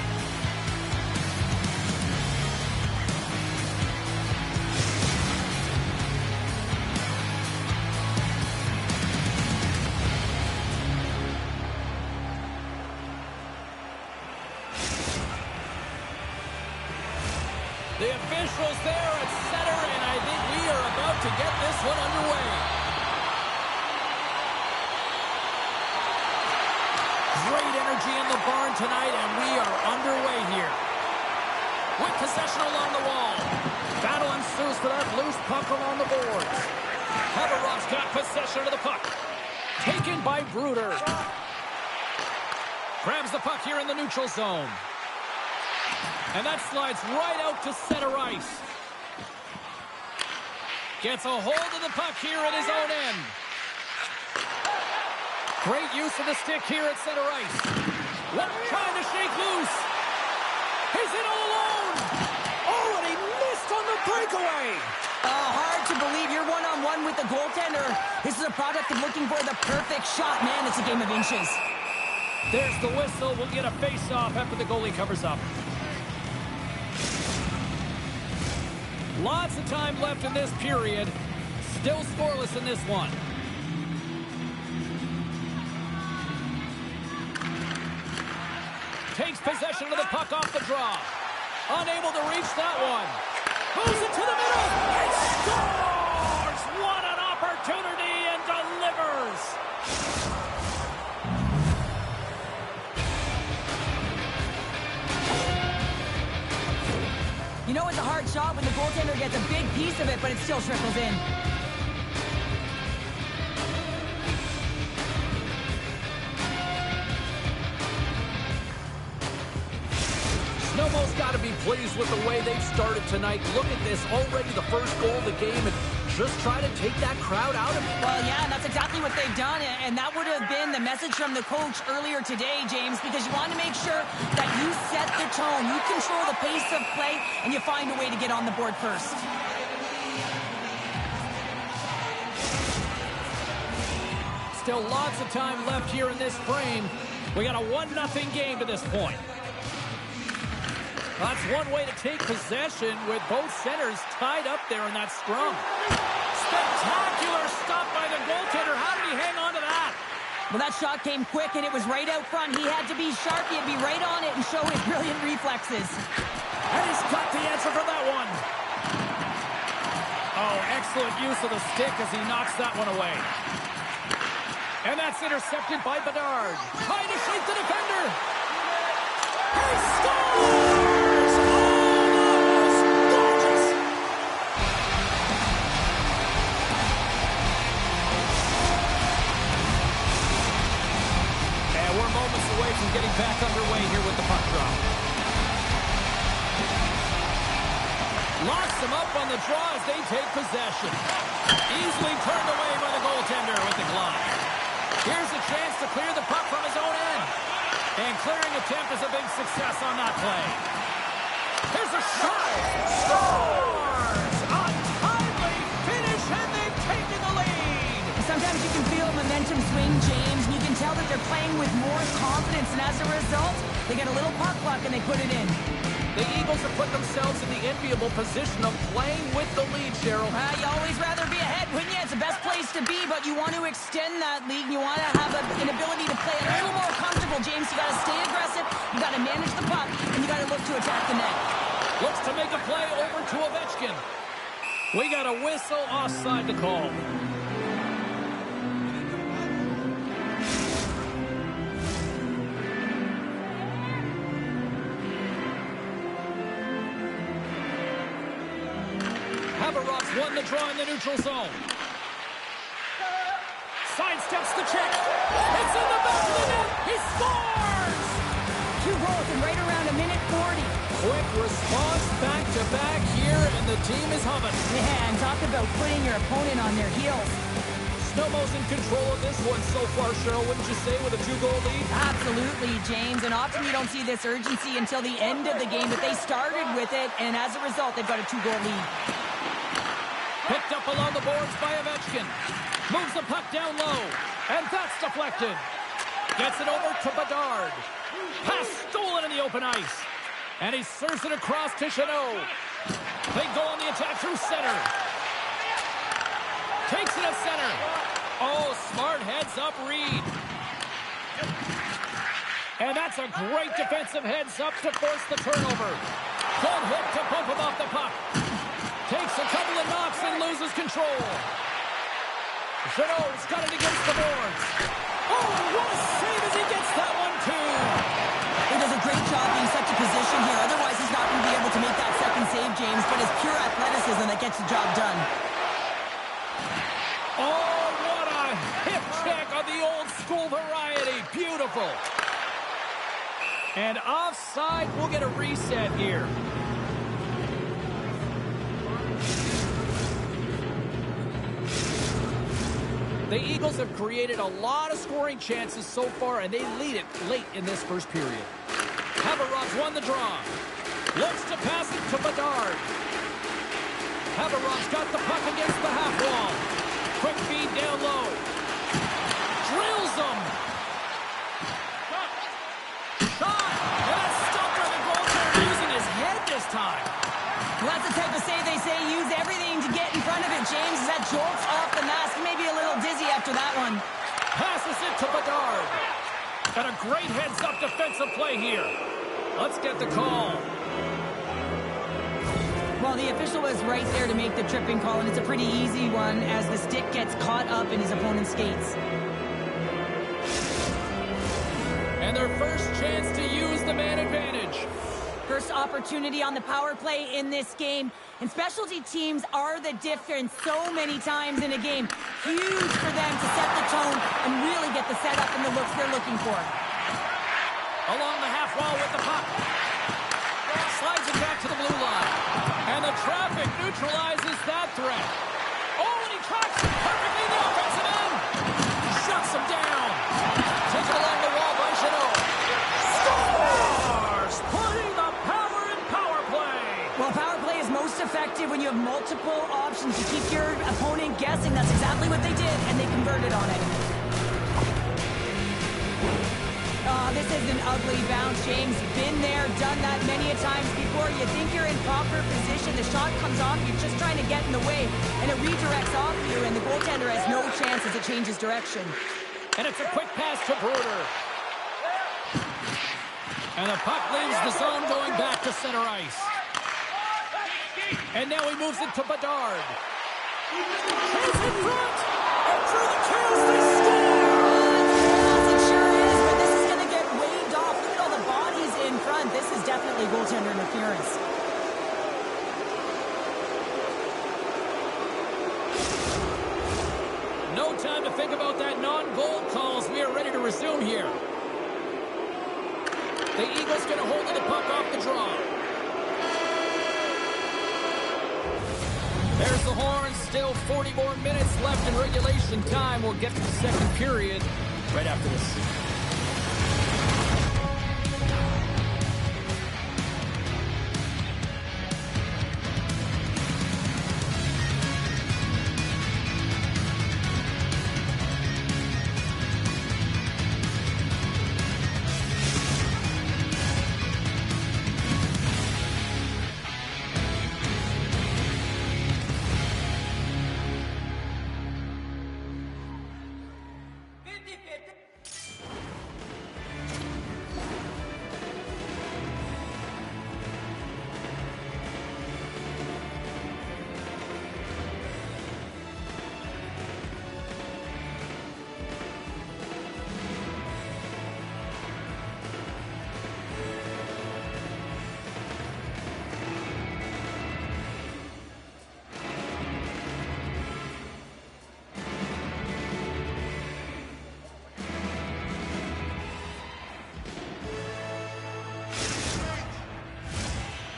The officials there at center, and I think we are about to get this one underway. Great energy in the barn tonight, and we are underway here. With possession along the wall. Battle ensues for that loose puck along the boards. Haverov's got possession of the puck. Taken by Bruder. Grabs the puck here in the neutral zone. And that slides right out to center ice. Gets a hold of the puck here at his own end. Great use of the stick here at center ice. Trying to shake loose. He's in all alone. Oh, and he missed on the breakaway. Hard to believe you're one-on-one with the goaltender. This is a product of looking for the perfect shot. Man, it's a game of inches. There's the whistle. We'll get a face-off after the goalie covers up. Lots of time left in this period. Still scoreless in this one. Takes possession of the puck off the draw. Unable to reach that one. Moves it to the middle. And scores! What an opportunity, and delivers! You know it's a hard shot when the goaltender gets a big piece of it, but it still trickles in. Znojmo's got to be pleased with the way they've started tonight. Look at this, already the first goal of the game, and just try to take that crowd out of it. Well, yeah, and that's exactly what they've done, and that would have been the message from the coach earlier today, James, because you want to make sure that you set the tone, you control the pace of play, and you find a way to get on the board first. Still lots of time left here in this frame. We got a 1-0 game to this point. That's one way to take possession with both centers tied up there in that scrum. Spectacular stop by the goaltender. How did he hang on to that? Well, that shot came quick, and it was right out front. He had to be sharp. He had to be right on it and show his brilliant reflexes. And he's got the answer for that one. Oh, excellent use of the stick as he knocks that one away. And that's intercepted by Bedard. Trying to shake the defender. He scores! From getting back underway here with the puck drop. Locks them up on the draw as they take possession. Easily turned away by the goaltender with the glove. Here's a chance to clear the puck from his own end. And clearing attempt is a big success on that play. Here's a shot. Scores! A timely finish, and they've taken the lead. Sometimes you can feel momentum swing, James, and you can tell that they're playing with more confidence, and as a result, they get a little puck luck and they put it in. The Eagles have put themselves in the enviable position of playing with the lead, Cheryl. You always rather be ahead, wouldn't you? It's the best place to be, but you want to extend that lead. You want to have an ability to play a little more comfortable, James. You got to stay aggressive, you got to manage the puck, and you got to look to attack the net. Looks to make a play over to Ovechkin. We got a whistle offside to call. Haverov's won the draw in the neutral zone. Sidesteps the check. It's in the back of the net. He scores! 2 goals in right around a minute 40. Quick response back-to-back here, and the team is humming. Yeah, and talk about putting your opponent on their heels. Znojmo's in control of this one so far, Cheryl, wouldn't you say, with a 2-goal lead? Absolutely, James, and often you don't see this urgency until the end of the game, but they started with it, and as a result, they've got a 2-goal lead. Picked up along the boards by Ovechkin. Moves the puck down low. And that's deflected. Gets it over to Bedard. Pass stolen in the open ice. And he serves it across to Chanot. They go on the attack through center. Takes it at center. Oh, smart heads-up read. And that's a great defensive heads-up to force the turnover. Good hook to bump him off the puck. Takes a couple of knocks and loses control. Chanot's got it against the boards. Oh, what a save as he gets that one, too. He does a great job being such a position here. Otherwise, he's not going to be able to make that second save, James. But it's pure athleticism that gets the job done. Oh, what a hip check of the old school variety. Beautiful. And offside, we'll get a reset here. The Eagles have created a lot of scoring chances so far, and they lead it late in this first period. Haverov's won the draw. Looks to pass it to Bedard. Haverov's got the puck against the half wall. Quick feed down low. Drills him. Shot. And that's stopped by the goaltender using his head this time. Well, that's the type of save they say use everything to get in front of it, James. That jolts off the mask. Maybe a little dizzy after that one. Passes it to Bedard. Got a great heads-up defensive play here. Let's get the call. Well, the official was right there to make the tripping call, and it's a pretty easy one as the stick gets caught up in his opponent's skates. And their first chance to use the man advantage. First opportunity on the power play in this game. And specialty teams are the difference so many times in a game. Huge for them to set the tone and really get the setup and the looks they're looking for. Along the half wall with the puck. Slides it back to the blue line. And the traffic neutralizes that threat. Oh, and he tracks it perfectly in the offensive end. Shuts him down. Taken along the wall by Chanot. Scores! Putting the power in power play. Well, power play is most effective when you have multiple options to keep your opponent guessing. That's exactly what they did, and they converted on it. Oh, this is an ugly bounce, James. Been there, done that many a times before. You think you're in proper position. The shot comes off. You're just trying to get in the way, and it redirects off you, and the goaltender has no chance as it changes direction. And it's a quick pass to Bruder. And the puck leaves the zone going back to center ice. And now he moves it to Bedard. Chase in front. And through the chance they score. It sure is, but this is going to get waved off. Look at all the bodies in front. This is definitely goaltender interference. No time to think about that non-goal calls. We are ready to resume here. The Eagles going to hold the puck off the draw. There's the horn. Still 40 more minutes left in regulation time. We'll get to the second period right after this.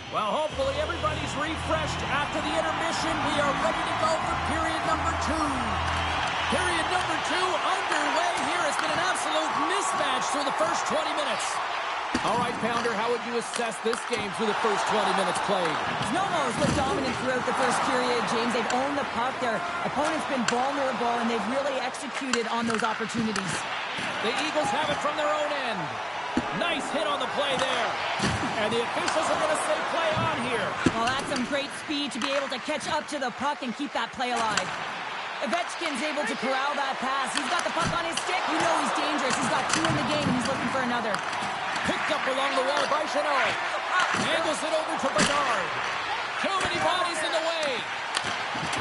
Well, hopefully everybody's refreshed after the intermission. We are ready to go for period number 2. Period number 2 underway here. It's been an absolute mismatch through the first 20 minutes. All right, Pounder, how would you assess this game through the first 20 minutes played? Znojmo has looked dominant throughout the first period, James. They've owned the puck. Their opponent's been vulnerable, and they've really executed on those opportunities. The Eagles have it from their own end. Nice hit on the play there. And the officials are going to say play on here. Well, that's some great speed to be able to catch up to the puck and keep that play alive. Ovechkin's able to corral that pass. He's got the puck on his stick. You know he's dangerous. He's got 2 in the game. He's looking for another. Picked up along the wall by Chanot. Angles it over to Bernard. Too many bodies in the way.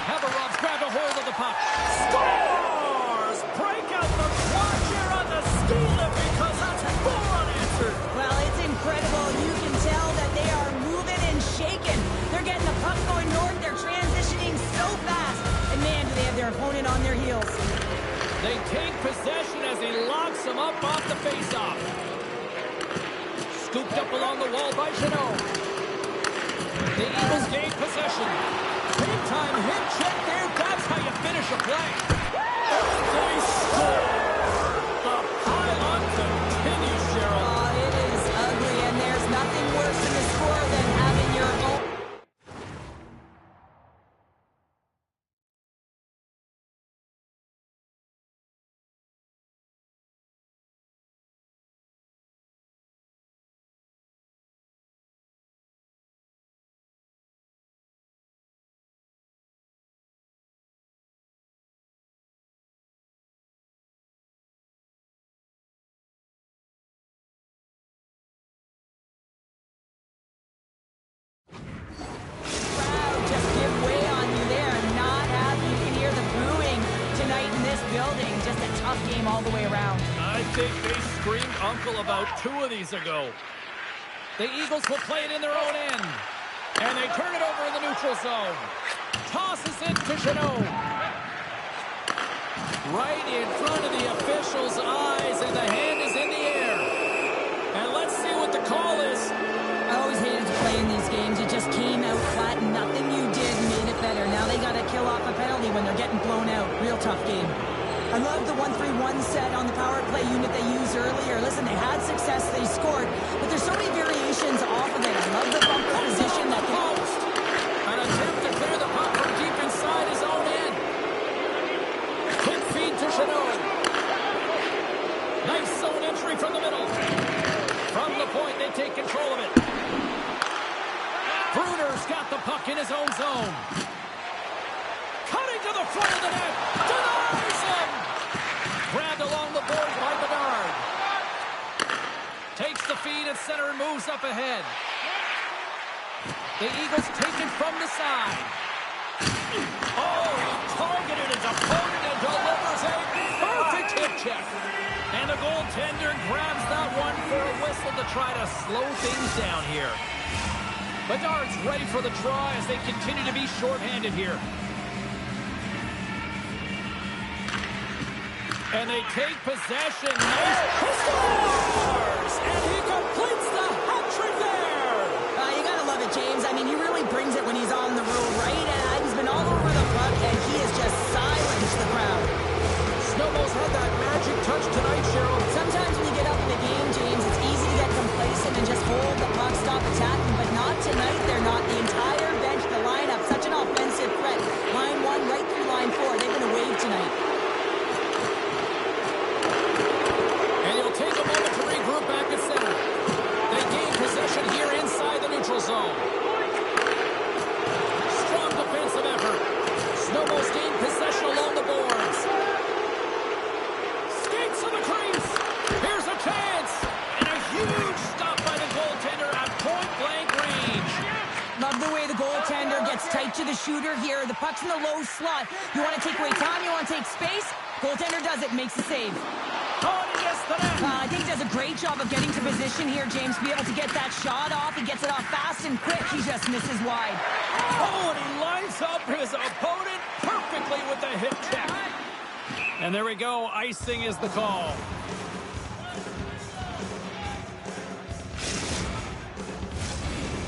Haberov's grabbed a hold of the puck. Scores! Break out the clock here on the ski lift because that's 4 unanswered. Well, it's incredible. You can tell that they are moving and shaking. They're getting the puck going north. They're transitioning so fast. And man, do they have their opponent on their heels. They take possession as he locks them up off the faceoff. Scooped up along the wall by Chanot. The Eagles gain possession. Big time hit check there. That's how you finish a play. They score. The pile-on continues, Cheryl. Oh, it is ugly, and there's nothing worse in the score than having your own. Building, just a tough game all the way around. I think they screamed uncle about 2 of these ago. The Eagles will play it in their own end. And they turn it over in the neutral zone. Tosses it to Chanot. Right in front of the official's eyes, and the hand is in the air. And let's see what the call is. I always hated to play in these games. It just came out flat, and nothing you did made it better. Now they got to kill off a penalty when they're getting blown out. Real tough game. I love the 1-3-1 set on the power play unit they used earlier. Listen, they had success, they scored, but there's so many variations off of it. I love the bump position that post. An attempt to clear the puck from deep inside his own end. Quick feed to Chanot. Nice zone entry from the middle. From the point, they take control of it. Bruner's got the puck in his own zone. Cutting to the front of the net. Denies him. Grabbed along the boards by Bernard. Takes the feed at center and moves up ahead. The Eagles take it from the side. Oh, he targeted his opponent and delivers a perfect hip check. And the goaltender grabs that one for a whistle to try to slow things down here. Bedard's ready for the try as they continue to be shorthanded here. And they take possession. Nice. He scores! And he completes the hat-trick there! You gotta love it, James. I mean, he really brings it when he's on the road, right? He's been all over the puck, and he has just silenced the crowd. Snowball's had that magic touch tonight, Cheryl. Sometimes when you get up in the game, James, it's easy to get complacent and just hold the puck, stop attacking, but not tonight. They're not. The entire bench, the lineup, such an offensive threat. Line 1 right through line 4. They're going to wave tonight. And he'll take a moment to regroup back at center. They gain possession here inside the neutral zone. Strong defensive effort. Snowball's gained possession along the boards. Skates to the crease. Here's a chance. And a huge stop by the goaltender at point-blank range. Love the way the goaltender gets tight to the shooter here. The puck's in the low slot. You want to take away time, you want to take space. Goaltender does it, makes the save. I think he does a great job of getting to position here, James, to be able to get that shot off. He gets it off fast and quick. He just misses wide. Oh, and he lines up his opponent perfectly with the hip check. And there we go. Icing is the call.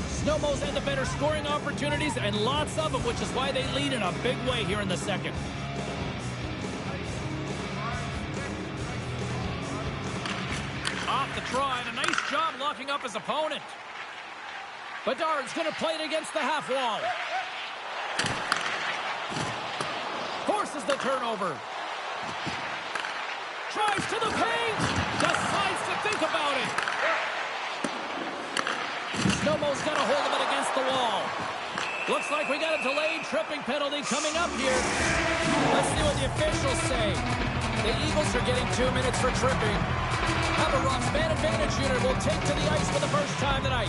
Snowballs had the better scoring opportunities and lots of them, which is why they lead in a big way here in the second. off the try, and a nice job locking up his opponent. Bedard's going to play it against the half wall. Forces the turnover. Drives to the paint. Decides to think about it. Snowmo's got a hold of it against the wall. Looks like we got a delayed tripping penalty coming up here. Let's see what the officials say. The Eagles are getting 2 minutes for tripping. Haberrock's man advantage unit will take to the ice for the first time tonight.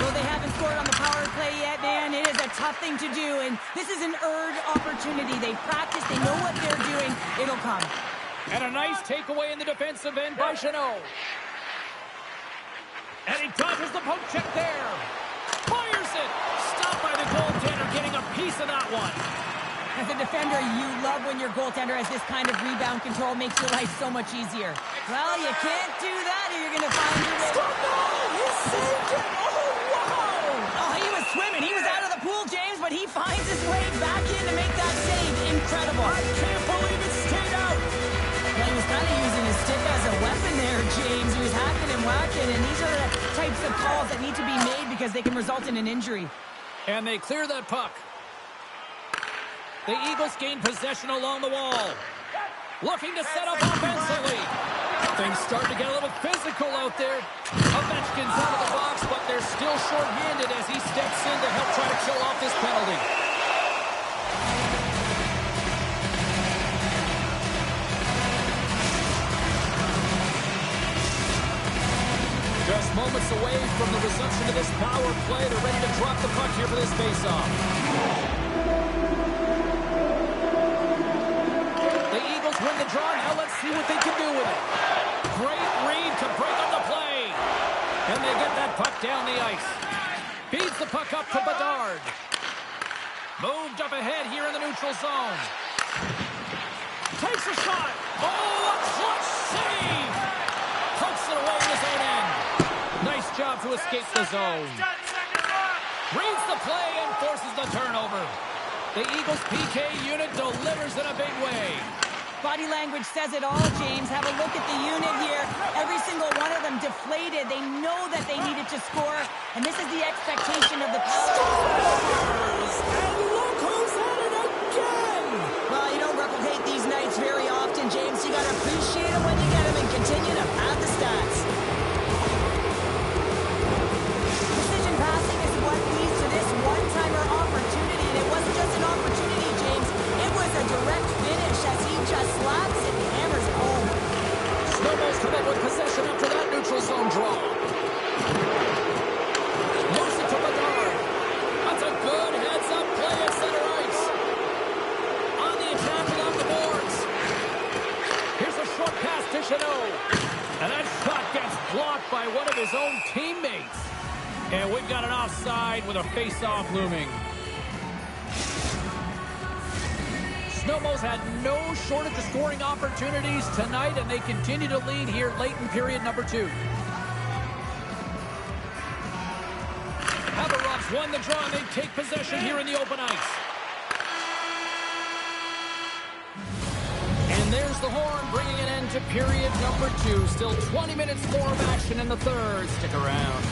Well, they haven't scored on the power play yet, man. It is a tough thing to do, and this is an earned opportunity. They practice, they know what they're doing. It'll come. And a nice takeaway in the defensive end by Chanot. And he dodges the poke check there. Fires it. Stopped by the goaltender, getting a piece of that one. As a defender, you love when your goaltender has this kind of rebound control. Makes your life so much easier. Well, you can't do that or you're going to find your way. He saved it. Oh, wow. Oh, he was swimming. He was out of the pool, James, but he finds his way back in to make that save. Incredible. I can't believe it stayed out. Well, he was kind of using his stick as a weapon there, James. He was hacking and whacking, and these are the types of calls that need to be made because they can result in an injury. And they clear that puck. The Eagles gain possession along the wall. Looking to set up offensively. Things starting to get a little physical out there. Ovechkin's out of the box, but they're still short-handed as he steps in to help try to kill off this penalty. Just moments away from the resumption of this power play. They're ready to drop the puck here for this face-off. Win the draw. Now let's see what they can do with it. Great read to break up the play. And they get that puck down the ice. Feeds the puck up to Bedard. Moved up ahead here in the neutral zone. Takes a shot. Oh, a clutch save. Pokes it away in his own end. Nice job to escape the zone. Reads the play and forces the turnover. The Eagles PK unit delivers in a big way. Body language says it all, James. Have a look at the unit here. Every single one of them deflated. They know that they needed to score, and this is the expectation of the power. And look who's at it again! Well, you don't replicate these nights very often, James. You got to appreciate them when you get them and continue to pad the stats. Precision passing is what leads to this one-timer opportunity, and it wasn't just an opportunity, James. It was a direct finish as he just slaps it and hammers it home. Snowballs come up with possession after that neutral zone draw. Moves it to Bedard. That's a good heads-up play at center ice. On the attack without the boards. Here's a short pass to Chanot. And that shot gets blocked by one of his own teammates. And we've got an offside with a face-off looming. Snowballs had no shortage of scoring opportunities tonight, and they continue to lead here late in period number 2. Haberrock's won the draw, and they take possession here in the open ice. And there's the horn, bringing an end to period number 2. Still 20 minutes more of action in the third. Stick around.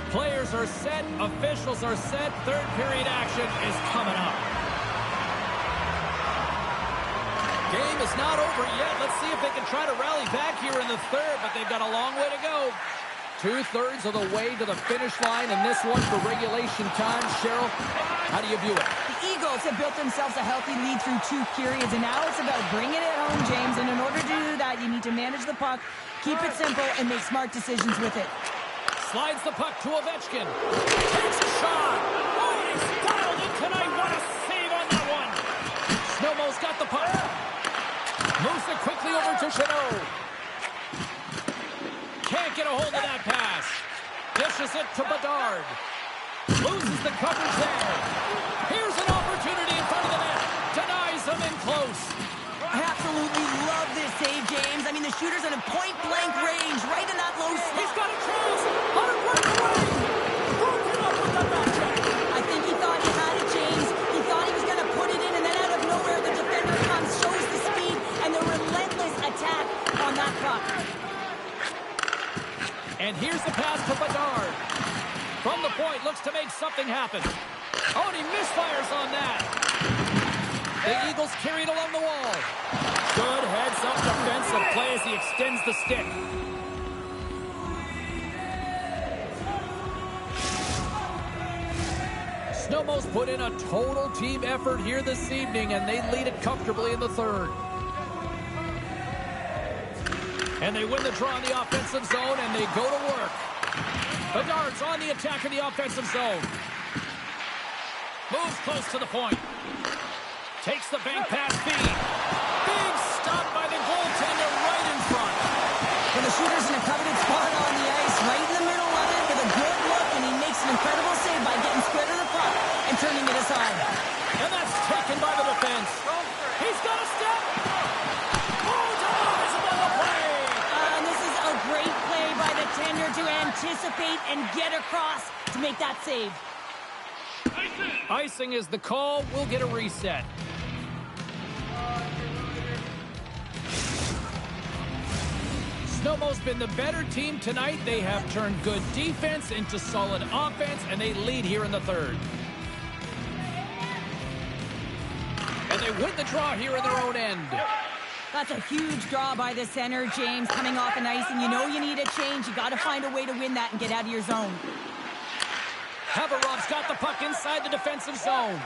Players are set, officials are set, third period action is coming up. is not over yet. Let's see if they can try to rally back here in the third, but they've got a long way to go. 2/3 of the way to the finish line in this one for regulation time. Cheryl, how do you view it? The Eagles have built themselves a healthy lead through 2 periods, and now it's about bringing it home, James. And in order to do that, you need to manage the puck, keep it simple, and make smart decisions with it. Slides the puck to Ovechkin. Takes a shot. Oh, he's dialed it tonight. What a save on that one. Snowmo's got the puck. Moves it quickly over to Chanot. Can't get a hold of that pass. Dishes it to Bedard. Loses the coverage there. Here's an opportunity in front of the net. Denies him in close. I absolutely love this save, James. I mean, the shooter's in a point-blank range, right in that low slot. He's got a chance. On a breakaway. Broken up with the back check. I think he thought he had it, James. He thought he was going to put it in, and then out of nowhere, the defender comes, shows the speed, and the relentless attack on that puck. And here's the pass to Bedard. From the point, looks to make something happen. Oh, and he misfires on that. The Eagles carry it along the wall. Good heads-up defensive play as he extends the stick. Snowmo's put in a total team effort here this evening, and they lead it comfortably in the third. And they win the draw in the offensive zone, and they go to work. Bedard's on the attack in the offensive zone. Moves close to the point. Takes the bank pass feed. Big stop by the goaltender right in front. And the shooter's in a coveted spot on the ice, right in the middle of it with a good look, and he makes an incredible save by getting square to the puck and turning it aside. And that's taken by the defense. He's got a step. Oh, denies him on the play. And this is a great play by the tender to anticipate and get across to make that save. Icing is the call. We'll get a reset. Snowmo's been the better team tonight. They have turned good defense into solid offense, and they lead here in the third. And they win the draw here in their own end. That's a huge draw by the center, James, coming off an ice, and you know you need a change. You got to find a way to win that and get out of your zone. Haverov's got the puck inside the defensive zone.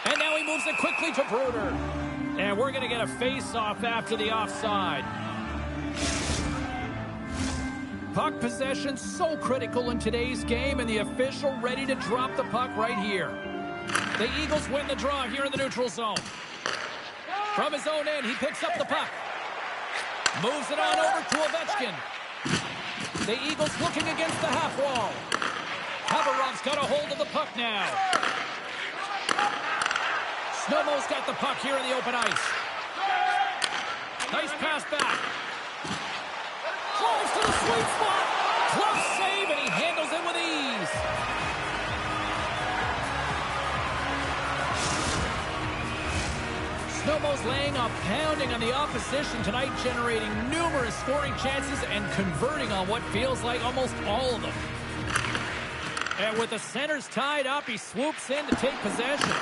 And now he moves it quickly to Bruder. And we're going to get a face-off after the offside. Puck possession so critical in today's game, and the official ready to drop the puck right here. The Eagles win the draw here in the neutral zone. From his own end, he picks up the puck. Moves it on over to Ovechkin. The Eagles looking against the half wall. Haverov's got a hold of the puck now. Snowmo's got the puck here in the open ice. Nice pass back. Drives to the sweet spot. Close save, and he handles it with ease. Snowmo's laying a pounding on the opposition tonight, generating numerous scoring chances and converting on what feels like almost all of them. And with the centers tied up, he swoops in to take possession.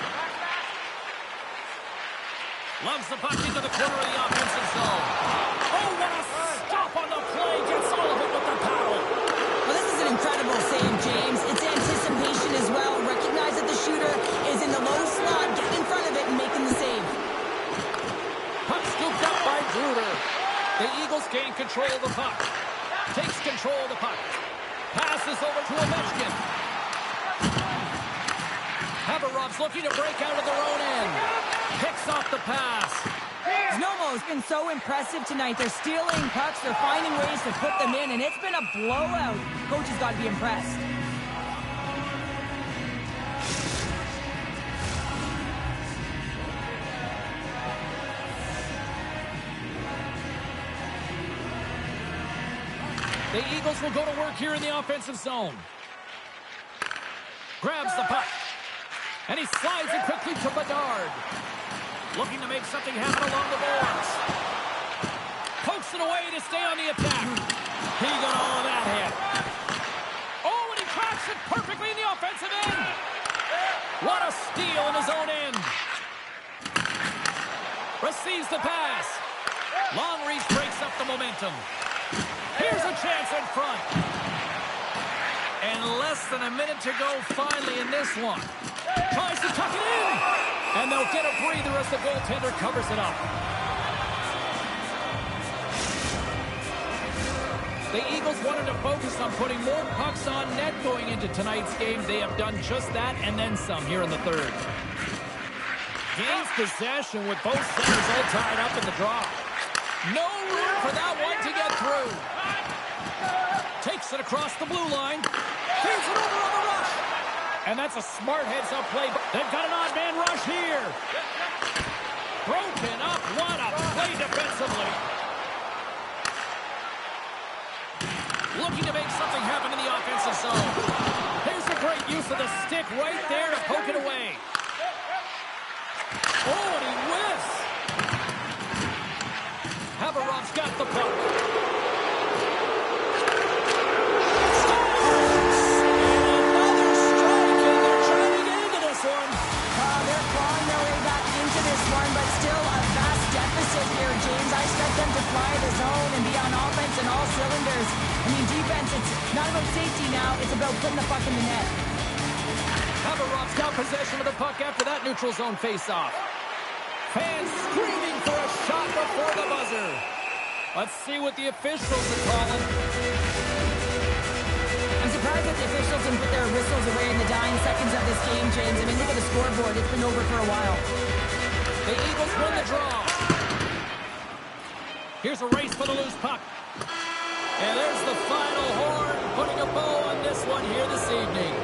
Loves the puck into the corner of the offensive zone. Oh, what a stop on the play. Gets all of it with the paddle. Well, this is an incredible save, James. It's anticipation as well. Recognize that the shooter is in the low slot, getting in front of it and making the save. Puck scooped up by Bruder. The Eagles gain control of the puck. Takes control of the puck. Passes over to Ovechkin. Haverov's looking to break out of their own end. Picks off the pass. Znojmo's been so impressive tonight. They're stealing pucks. They're finding ways to put them in, and it's been a blowout. Coach has got to be impressed. The Eagles will go to work here in the offensive zone. Grabs the puck. And he slides it quickly to Bedard. Looking to make something happen along the boards. Pokes it away to stay on the attack. He got all of that hit. Oh, and he tracks it perfectly in the offensive end. What a steal in his own end. Receives the pass. Long reach breaks up the momentum. Here's a chance in front. And less than a minute to go finally in this one. Tries to tuck it in. And they'll get a breather as the goaltender covers it up. The Eagles wanted to focus on putting more pucks on net going into tonight's game. They have done just that and then some here in the third. Gains possession with both centers all tied up in the draw. No room for that one to get through. Takes it across the blue line. Feeds it over on the rush. And that's a smart heads-up play. They've got an odd man rush here. Broken up. What a play defensively. Looking to make something happen in the offensive zone. There's a great use of the stick right there to poke it away. Oh, and he whiffs. Haverov's got the puck. Another strike, and they're trying to get into this one. They're clawing their way back into this one, but still a vast deficit here, James. I expect them to fly the zone and be on offense in all cylinders. I mean, defense, it's not about safety now. It's about putting the puck in the net. Haverov's got possession of the puck after that neutral zone faceoff. Fans screaming for a shot before the buzzer. Let's see what the officials are calling. I'm surprised that the officials didn't put their whistles away in the dying seconds of this game, James. I mean, look at the scoreboard. It's been over for a while. The Eagles win the draw. Here's a race for the loose puck. And there's the final horn, putting a bow on this one here this evening.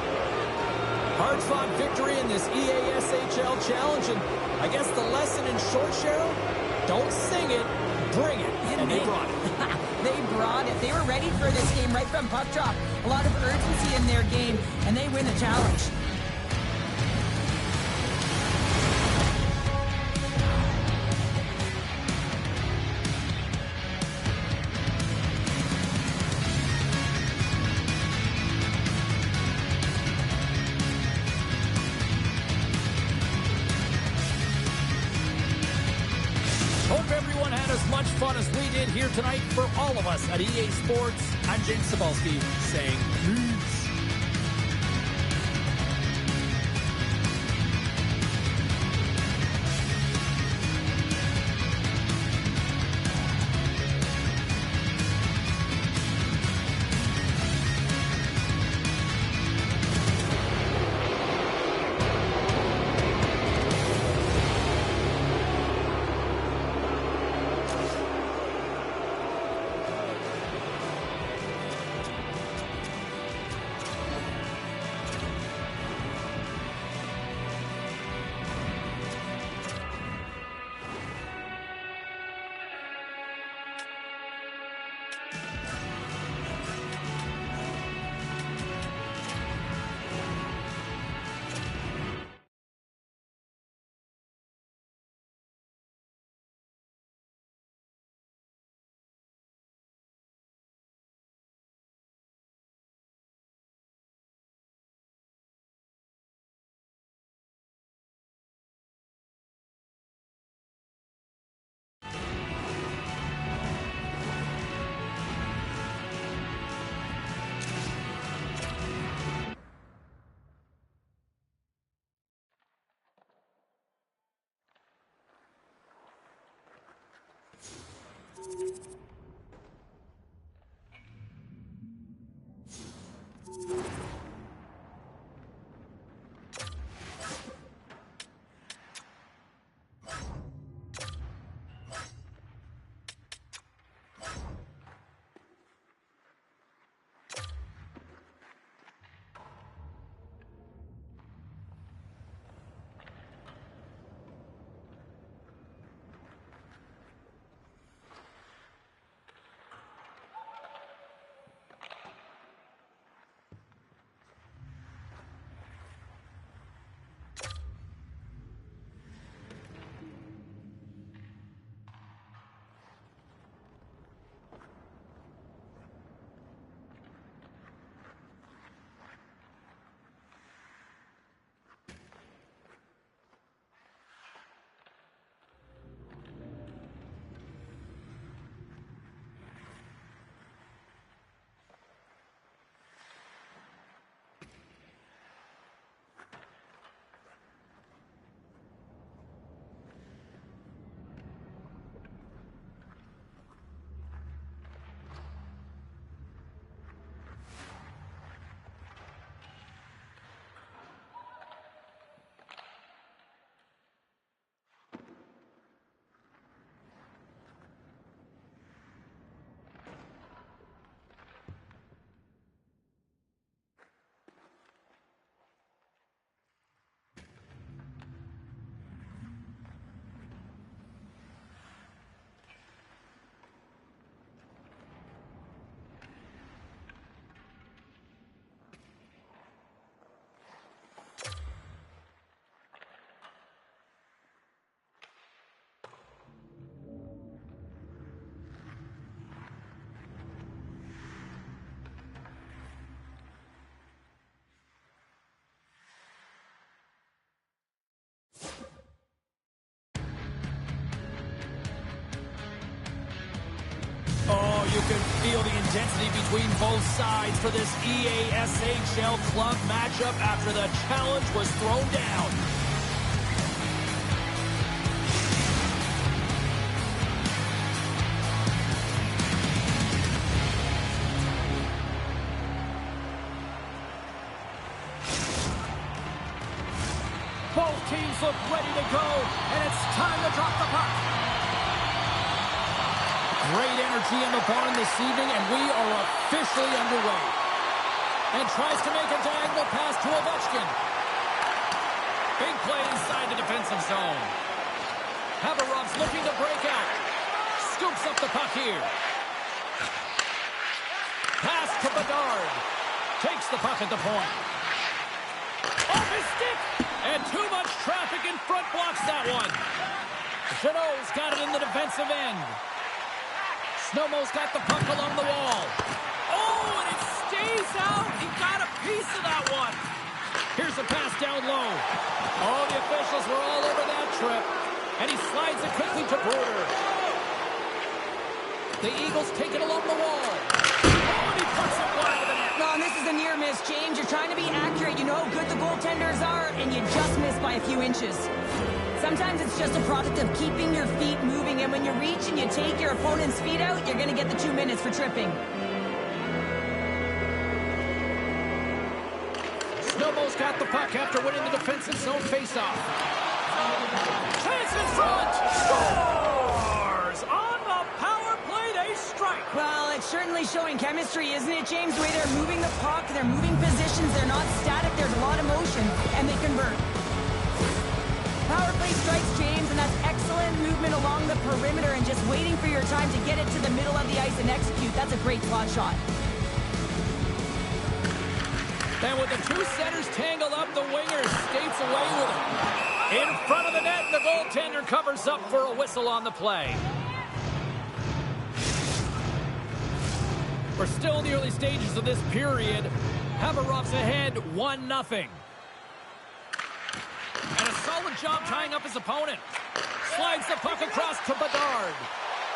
Hard-fought victory in this EASHL challenge, and I guess the lesson in short, Cheryl, don't sing it, bring it. And they brought it. They brought it. They were ready for this game right from puck drop. A lot of urgency in their game, and they win the challenge. Hope everyone had as much fun as we did here tonight. For all of us at EA Sports, I'm James Cebulski saying peace. can feel the intensity between both sides for this EASHL club matchup after the challenge was thrown down. Both teams look ready to go, and it's time to drop the puck. Great energy in the barn this evening, and we are officially underway. And tries to make a diagonal pass to Ovechkin. Big play inside the defensive zone. Haberov's looking to break out. Scoops up the puck here. Pass to Bedard. Takes the puck at the point. Off his stick! And too much traffic in front blocks that one. Jeannot's got it in the defensive end. Snowmo's got the puck along the wall. Oh, and it stays out. He got a piece of that one. Here's a pass down low. Oh, the officials were all over that trip. And he slides it quickly to Bruder. The Eagles take it along the wall. Oh, and he puts it wide of the net. No, and this is a near miss, James. You're trying to be accurate. You know how good the goaltenders are, and you just miss by a few inches. Sometimes it's just a product of keeping your feet moving, and when you reach and you take your opponent's feet out, you're going to get the 2 minutes for tripping. Snowmo's got the puck after winning the defensive zone faceoff. Chance in front! Scores! On the power play, they strike! Well, it's certainly showing chemistry, isn't it, James? The way they're moving the puck, they're moving positions, they're not static, there's a lot of motion, and they convert. Power play strikes, James, and that's excellent movement along the perimeter and just waiting for your time to get it to the middle of the ice and execute. That's a great slot shot. And with the two centers tangled up, the winger skates away with it. In front of the net, the goaltender covers up for a whistle on the play. We're still in the early stages of this period. Haberov's ahead 1-0. And a solid job tying up his opponent. Slides the puck across to Bedard.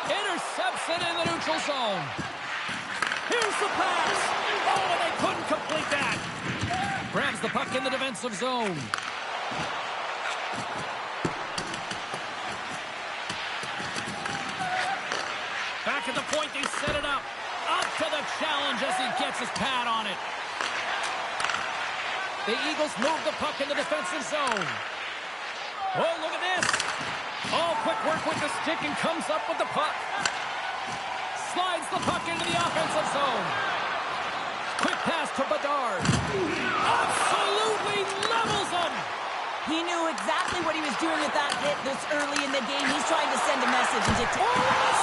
Intercepts it in the neutral zone. Here's the pass. Oh, and they couldn't complete that. Grabs the puck in the defensive zone. Back at the point, they set it up. Up to the challenge as he gets his pad on it. The Eagles move the puck in the defensive zone. Oh, look at this. Oh, quick work with the stick and comes up with the puck. Slides the puck into the offensive zone. Quick pass to Bedard. Absolutely levels him. He knew exactly what he was doing with that hit this early in the game. He's trying to send a message and dictate. Oh,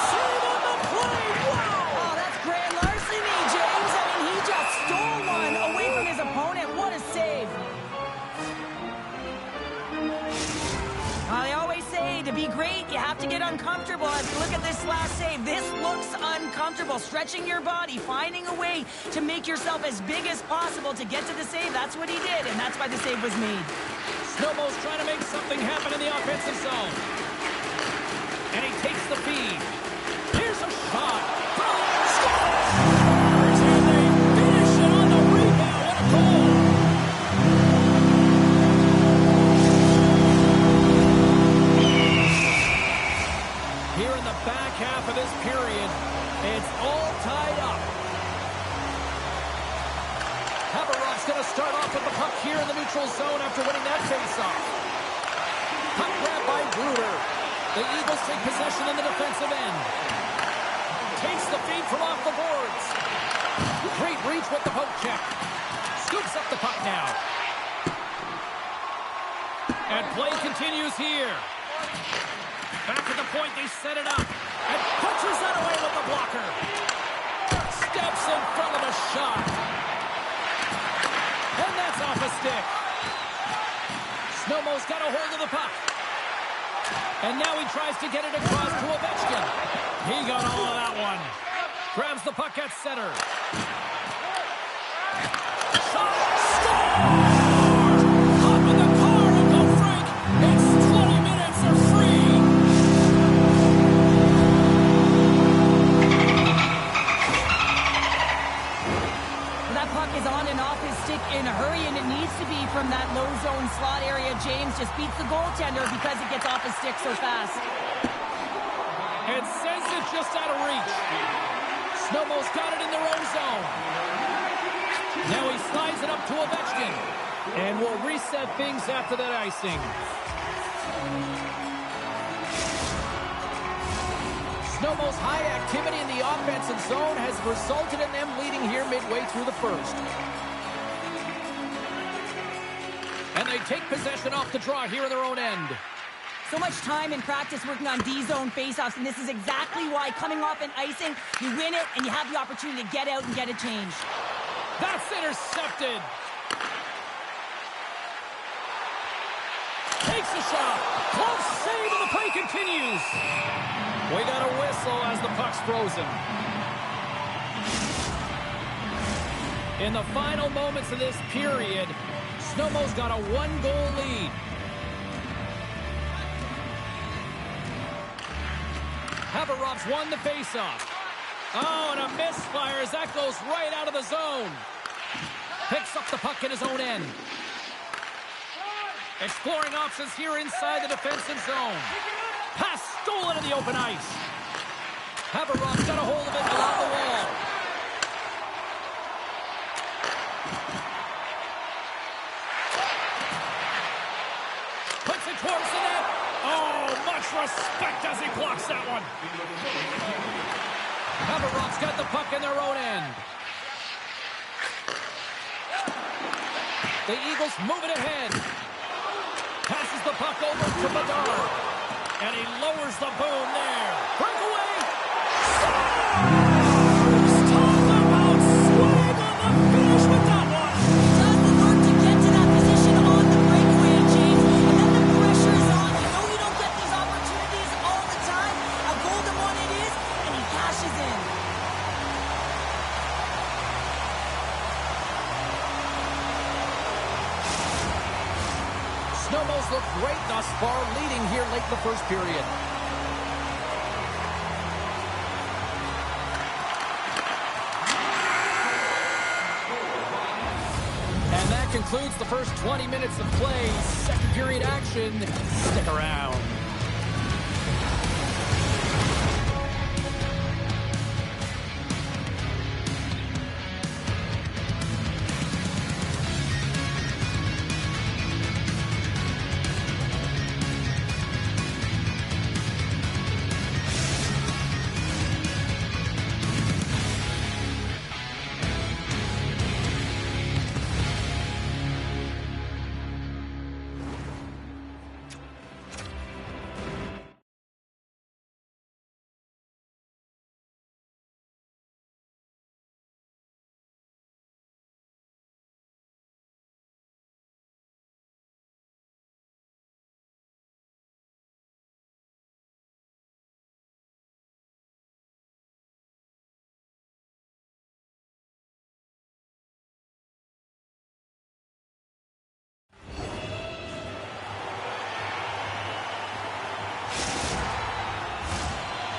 save on the play. Wow. Oh, that's grand larceny, James. I mean, he just stole one away from his opponent. What a save. They always say to be great, you have to get uncomfortable. As we look at this last save, this looks uncomfortable. Stretching your body, finding a way to make yourself as big as possible to get to the save. That's what he did, and that's why the save was made. Snowmo's trying to make something happen in the offensive zone. And he takes the feed. Here's a shot. Scores! And they finish it on the rebound. What a goal! Here in the back half of this period, it's all tied up. Haberov's going to start off with the puck here in the neutral zone after winning that faceoff. Puck grab by Bruder. The Eagles take possession in the defensive end. Takes the feed from off the boards. Great reach with the poke check. Scoops up the puck now. And play continues here. Back at the point, they set it up. And punches that away with the blocker. Steps in front of the shot. And that's off a stick. Snowmo's got a hold of the puck. And now he tries to get it across to Ovechkin. He got all of that one. Grabs the puck at center. Shot. Score! Hop in the car, Uncle Frank. It's 20 minutes of free. And sends it just out of reach. Znojmo's got it in their own zone. Now he slides it up to Ovechkin. And we'll reset things after that icing. Znojmo's high activity in the offensive zone has resulted in them leading here midway through the first. And they take possession off the draw here in their own end. So much time in practice working on D-zone faceoffs, and this is exactly why coming off an icing, you win it, and you have the opportunity to get out and get a change. That's intercepted. Takes a shot. Close save, and the play continues. We got a whistle as the puck's frozen. In the final moments of this period, Znojmo's got a one-goal lead. Haverov's won the faceoff. Oh, and a misfire as that goes right out of the zone. Picks up the puck in his own end. Exploring options here inside the defensive zone. Pass stolen in the open ice. Haverov's got a hold of it along the wall. Puts it towards the net. Oh, much respect as he blocks that one. Haverov's got the puck in their own end. The Eagles move it ahead. Passes the puck over to Bedard. And he lowers the boom there. Breakaway. Talk about swag on the finish with that one. Does the work to get to that position on the breakaway, James. And then the pressure is on. You know you don't get these opportunities all the time. How golden one it is, and he cashes in. Znojmo's look great thus far, leading here late in the first period. And that concludes the first 20 minutes of play. Second period action. Stick around.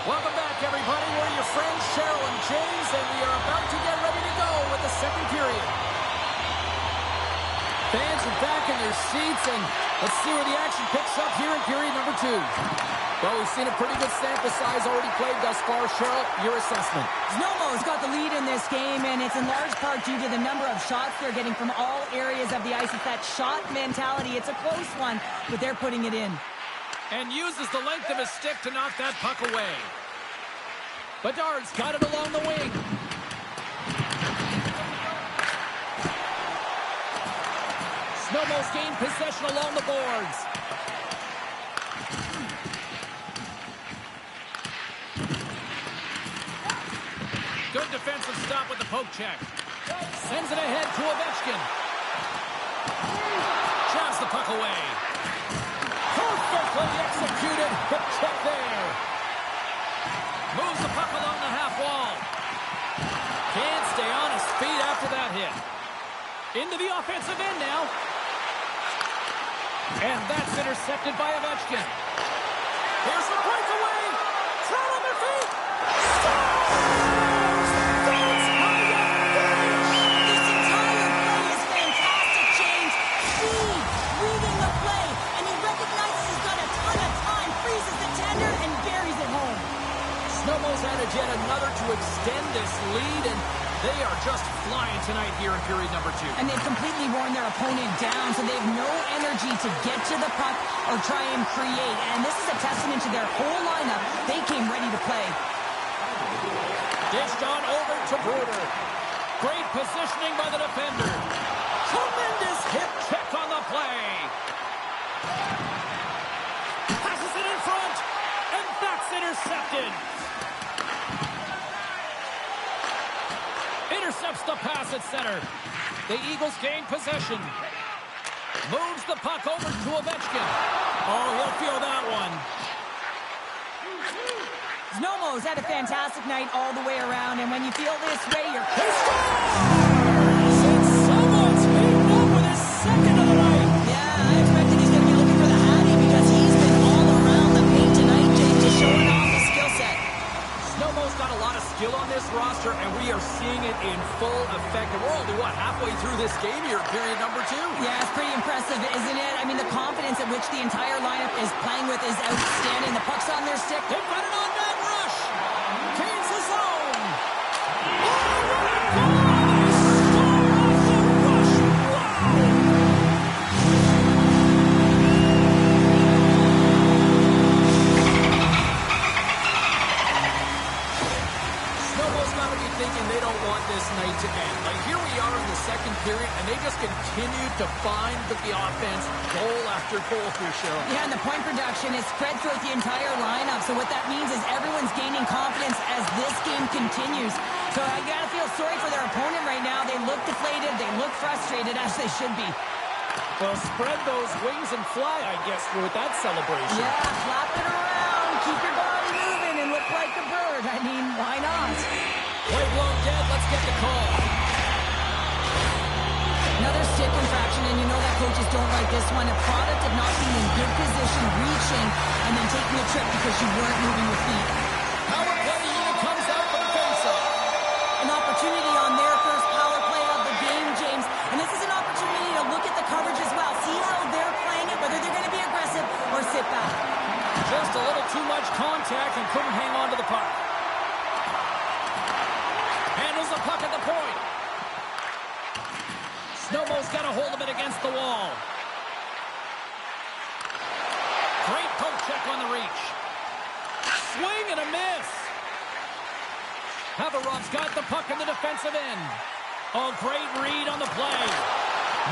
Welcome back, everybody. We're your friends, Cheryl and James, and we are about to get ready to go with the second period. Fans are back in their seats, and let's see where the action picks up here in period number 2. Well, we've seen a pretty good sample size already played thus far. Cheryl, your assessment. Znojmo's got the lead in this game, and it's in large part due to the number of shots they're getting from all areas of the ice. It's that shot mentality. It's a close one, but they're putting it in. And uses the length of his stick to knock that puck away. Bedard's got it along the wing. Znojmo's gained possession along the boards. Good defensive stop with the poke check. Sends it ahead to Ovechkin. Jabs the puck away. Perfectly executed. Good check there. Moves the puck along the half wall. Can't stay on his feet after that hit. Into the offensive end now. And that's intercepted by Ovechkin. Here's the breakaway. Throw on their feet. Scores! That's how you finish. This entire play is fantastic, James. Speed, reading the play, and he recognizes he's got a ton of time, freezes the tender, and buries it home. Snowmo's added yet another to extend this lead, and they are just flying tonight here in period number 2. And they've completely worn their opponent down, so they have no energy to get to the puck or try and create. And this is a testament to their whole lineup. They came ready to play. Dished on over to Bruder. Great positioning by the defender. Tremendous hip check on the play. Passes it in front, and that's intercepted. Intercepts the pass at center. The Eagles gain possession. Moves the puck over to Ovechkin. Oh, he'll feel that one. Znojmo's had a fantastic night all the way around, and when you feel this way, you're... He scores! And someone's beaten up with his second of the night. Yeah, I expected he's going to be looking for the Hattie because he's been all around the paint tonight, James, just showing off his skill set. Snowmo's got a lot of skill on this roster, and we are seeing it in full effect. And we're only, halfway through this game here, period number 2. Yeah, it's pretty impressive, isn't it? I mean, the confidence at which the entire lineup is playing with is outstanding. The puck's on their stick. They've got it on that rush. Kansas zone. Oh, what a goal! They score off the rush. Wow! Snowball's got to be thinking they don't want this night to end. Like, here we are in the second period, and they just continue to find the offense goal after goal here, Cheryl. Yeah, and the point production is spread throughout the entire lineup. So what that means is everyone's gaining confidence as this game continues. So I got to feel sorry for their opponent right now. They look deflated. They look frustrated, as they should be. Well, spread those wings and fly, I guess, with that celebration. Yeah, flap it around. Keep your body moving and look like a bird. I mean, why not? Play blown dead. Let's get the call. Another stick infraction, and you know that coaches don't like this one. A product of not being in good position, reaching, and then taking a trip because you weren't moving your feet. Power play unit comes out for the faceoff. An opportunity on their first power play of the game, James. And this is an opportunity to look at the coverage as well. See how they're playing it, whether they're going to be aggressive or sit back. Just a little too much contact and couldn't hang on to the puck. Handles the puck at the point. Snowmo's got a hold of it against the wall. Great poke check on the reach. Swing and a miss. Haverov's got the puck in the defensive end. Oh, great read on the play.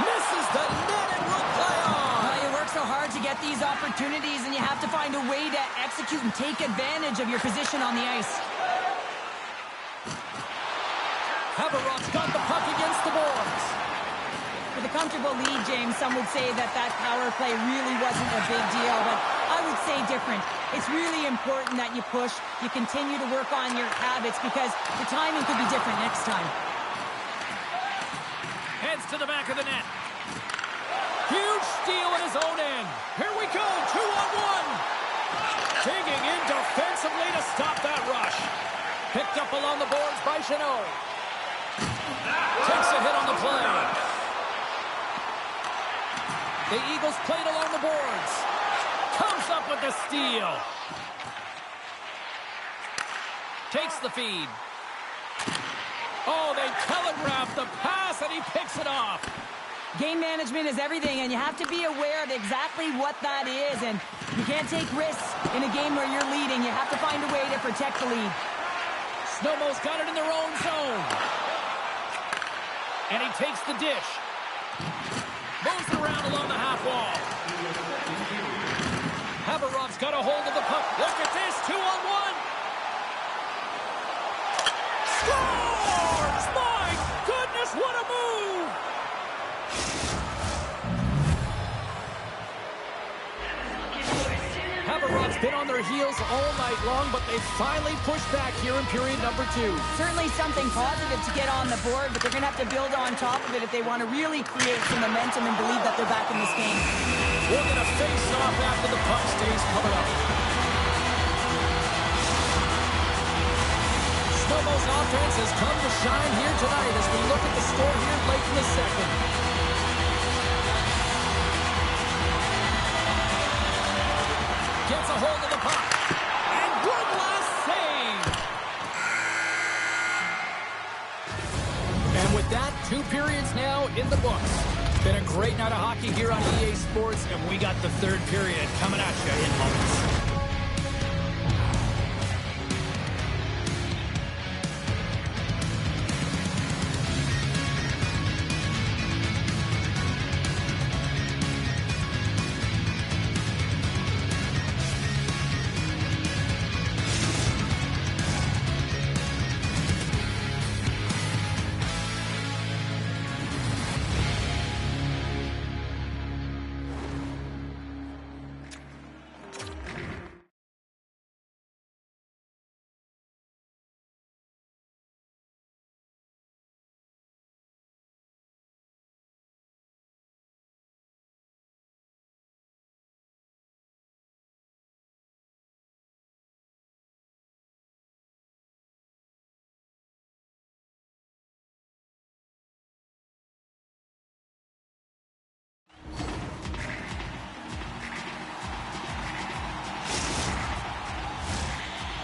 Misses the net and will play on. Well, you work so hard to get these opportunities, and you have to find a way to execute and take advantage of your position on the ice. Haverov's got the puck against the boards. With a comfortable lead, James, some would say that power play really wasn't a big deal, but I would say different. It's really important that you push, you continue to work on your habits because the timing could be different next time. Heads to the back of the net. Huge steal at his own end. Here we go, 2-on-1. Digging in defensively to stop that rush. Picked up along the boards by Chanot. Takes a hit on the play. The Eagles played along the boards. Comes up with the steal. Takes the feed. Oh, they telegraphed the pass, and he picks it off. Game management is everything, and you have to be aware of exactly what that is. And you can't take risks in a game where you're leading. You have to find a way to protect the lead. Snowmo's got it in their own zone. And he takes the dish. Moves it around along the half wall. Haverov's got a hold of the puck. Look at this, 2-on-1. Scores! My goodness, what a move! Haverov's been on their heels all night long, but they finally pushed back here in period number 2. Certainly something positive to get on the board, but they're going to have to build on top of it if they want to really create some momentum and believe that they're back in this game. We're going to face off after the puck stays coming up. Snowmo's offense has come to shine here tonight as we look at the score here late in the second. Gets a hold of the puck. And good last save. 2 periods now in the books. Been a great night of hockey here on EA Sports, and we got the 3rd period coming at you in moments.